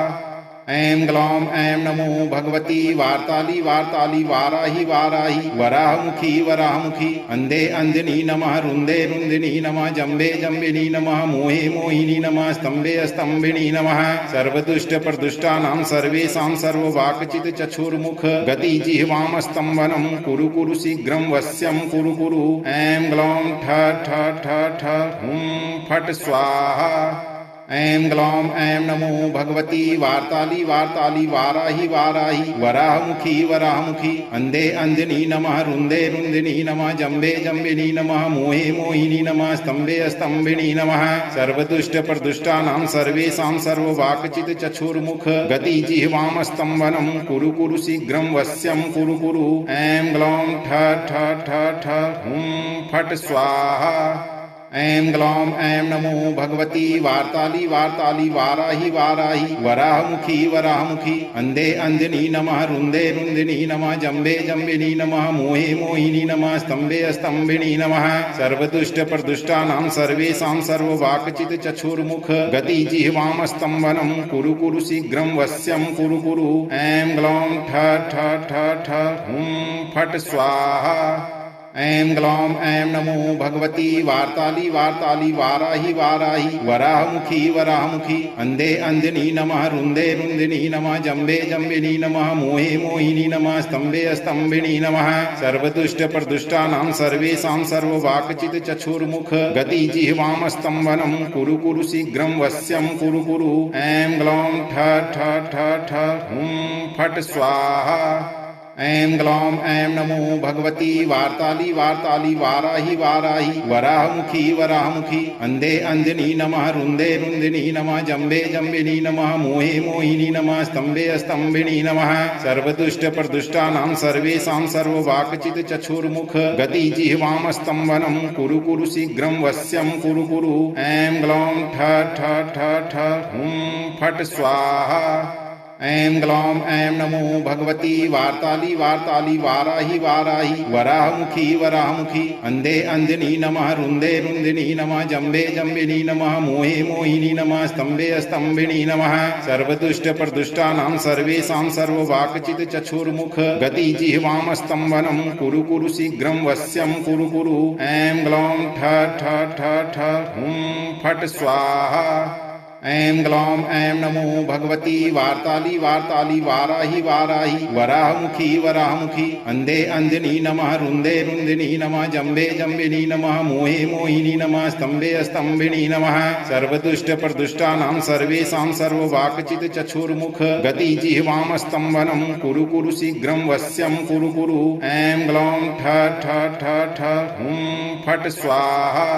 ऐं ग्लौं ऐं नमो भगवती वार्ताली वार्ताली वाराहि वाराहि वराहमुखी वराहमुखी अन्धे अन्धिनी नमः रुन्धे रुन्धिनी नमः जम्बे जम्बिनी नमः मोहे मोहिनी नमः स्तम्भे स्तम्भिनी नमः सर्वदुष्ट प्रदुष्टानां सर्वेषां सर्ववाक्चित् चक्षुर्मुख गति जिह्वाम स्तम्भनं कुरु कुरु शीघ्रं वश्यं कुरु कुरु ऐं ग्लौं ठ ठ ठ ठ हुं फट् स्वाहा ऐं ग्लौं ऐं नमो भगवती वार्ताली वार्ताली वाराहि वाराहि वराहमुखी वराहमुखी अन्धे अन्धिनी नमः रुन्धे रुन्धिनी नमः जम्बे जम्बिनी नमः मोहे मोहिनी नमः स्तम्भे स्तम्भिनी नमः सर्वदुष्ट प्रदुष्टानां सर्वेषां सर्ववाक्चित् चक्षुर्मुख गति जिह्वाम स्तम्भनं कुरु कुरु शीघ्रं वश्यं कुरु कुरु ऐं ग्लौं ठ ठ ठ ठ हुं फट् स्वाहा ऐं ग्लौं ऐं नमो भगवती वार्ताली वार्ताली वाराहि वाराहि वराहमुखी वराहमुखी अन्धे अन्धिनी नमः रुन्धे रुन्धिनी नमः जम्बे जम्बिनी नमः मोहे मोहिनी नमः स्तम्भे स्तम्भिनी नमः सर्वदुष्ट प्रदुष्टानां सर्वेषां सर्ववाक्चित् चक्षुर्मुख गति जिह्वाम स्तम्भनं कुरु कुरु शीघ्रं वश्यं कुरु कुरु ऐं ग्लौं ठ ठ ठ ठ हुं फट् स्वाहा ऐं ग्लौं ऐं नमो भगवती वार्ताली वार्ताली वाराहि वाराहि वराहमुखी वराहमुखी अन्धे अन्धिनी नमः रुन्धे रुन्धिनी नमः जम्बे जम्बिनी नमः मोहे मोहिनी नमः स्तम्भे स्तम्भिनी नमः सर्वदुष्ट प्रदुष्टानां सर्वेषां सर्ववाक्चित् चक्षुर्मुख गति जिह्वाम स्तम्भनं कुरु कुरु शीघ्रं वश्यं कुरु कुरु ऐं ग्लौं ठ ठ ठ ठ हुं फट् स्वाहा ऐं ग्लौं ऐं नमो भगवती वार्ताली वार्ताली वाराहि वाराहि वराहमुखी वराहमुखी अन्धे अन्धिनी नमः रुन्धे रुन्धिनी नमः जम्बे जम्बिनी नमः मोहे मोहिनी नमः स्तम्भे स्तम्भिनी नमः सर्वदुष्ट प्रदुष्टानां सर्वेषां सर्ववाक्चित् चक्षुर्मुख गति जिह्वाम स्तम्भनं कुरु कुरु शीघ्रं वश्यं कुरु कुरु ऐं ग्लौं ठ ठ ठ ठ हुं फट् स्वाहा ऐं ग्लौं ऐं नमो भगवती वार्ताली वार्ताली वाराहि वाराहि वराहमुखी वराहमुखी अन्धे अन्धिनी नमः रुन्धे रुन्धिनी नमः जम्बे जम्बिनी नमः मोहे मोहिनी नमः स्तम्भे स्तम्भिनी नमः सर्वदुष्ट प्रदुष्टानां सर्वेषां सर्ववाक्चित् चक्षुर्मुख गति जिह्वाम स्तम्भनं कुरु कुरु शीघ्रं वश्यं कुरु कुरु ऐं ग्लौं ठ ठ ठ ठ हुं फट् स्वाहा ऐं ग्लौं ऐं नमो भगवती वार्ताली वार्ताली वाराहि वाराहि वराहमुखी वराहमुखी अन्धे अन्धिनी नमः रुन्धे रुन्धिनी नमः जम्बे जम्बिनी नमः मोहे मोहिनी नमः स्तम्भे स्तम्भिनी नमः सर्वदुष्ट प्रदुष्टानां सर्वेषां सर्ववाक्चित् चक्षुर्मुख गति जिह्वाम स्तम्भनं कुरु कुरु शीघ्रं वश्यं कुरु कुरु ऐं ग्लौं ठ ठ ठ ठ हुं फट् स्वाहा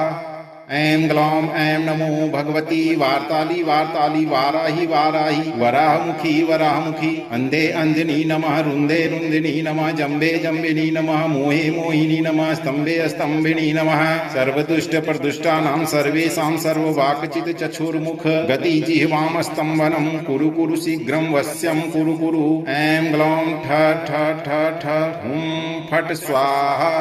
ऐं ग्लौं ऐं नमो भगवती वार्ताली वार्ताली वाराहि वाराहि वराहमुखी वराहमुखी अन्धे अन्धिनी नमः रुन्धे रुन्धिनी नमः जम्बे जम्बिनी नमः मोहे मोहिनी नमः स्तम्भे स्तम्भिनी नमः सर्वदुष्ट प्रदुष्टानां सर्वेषां सर्ववाक्चित् चक्षुर्मुख गति जिह्वाम स्तम्भनं कुरु कुरु शीघ्रं वश्यं कुरु कुरु ऐं ग्लौं ठ ठ ठ ठ हुं फट् स्वाहा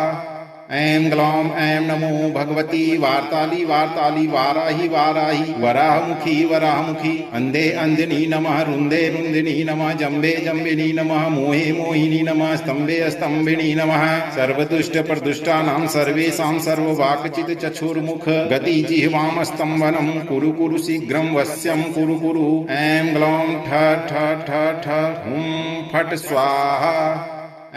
ऐं ग्लौं ऐं नमो भगवती वार्ताली वार्ताली वाराहि वाराहि वराहमुखी वराहमुखी अंधे अंजनी नमः रुंदे रुंदिनी नमः जम्बे जम्बिनी नमः मोहे मोहिनी नमः स्तंभे स्तंभिनी नमः सर्वदुष्ट प्रदुष्टानां सर्वेषां सर्ववाक्चित् चक्षुर्मुख गति जिह्वाम स्तंभनं कुरु कुरु शीघ्रं वश्यं कुरु कुरु ऐं ग्लौं ठ ठ ठ ठ हुं फट् स्वाहा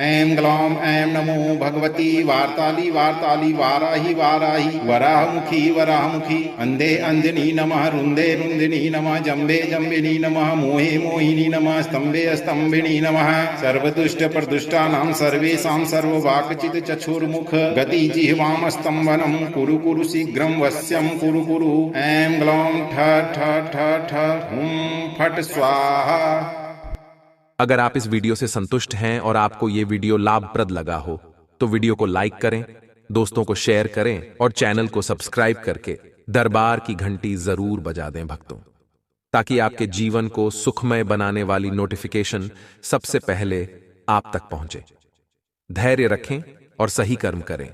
ऐं ग्लौं ऐं नमो भगवती वार्ताली वार्ताली वाराहि वाराहि वराहमुखी वराहमुखी अंधे अंजनी नमः रुंदे रुंदिनी नमः जम्बे जम्बिनी नमः मोहे मोहिनी नमः स्तंभे स्तंभिनी नमः सर्वदुष्ट प्रदुष्टानां सर्वेषां सर्ववाक्चित् चक्षुर्मुख गति जिह्वाम स्तंभनं कुरु कुरु शीघ्रं वश्यं कुरु कुरु ऐं ग्लौं ठ ठ ठ ठ हुं फट् स्वाहा। अगर आप इस वीडियो से संतुष्ट हैं और आपको ये वीडियो लाभप्रद लगा हो तो वीडियो को लाइक करें, दोस्तों को शेयर करें और चैनल को सब्सक्राइब करके दरबार की घंटी जरूर बजा दें भक्तों, ताकि आपके जीवन को सुखमय बनाने वाली नोटिफिकेशन सबसे पहले आप तक पहुंचे। धैर्य रखें और सही कर्म करें।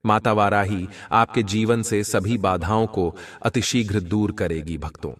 माता वाराही आपके जीवन से सभी बाधाओं को अतिशीघ्र दूर करेगी भक्तों।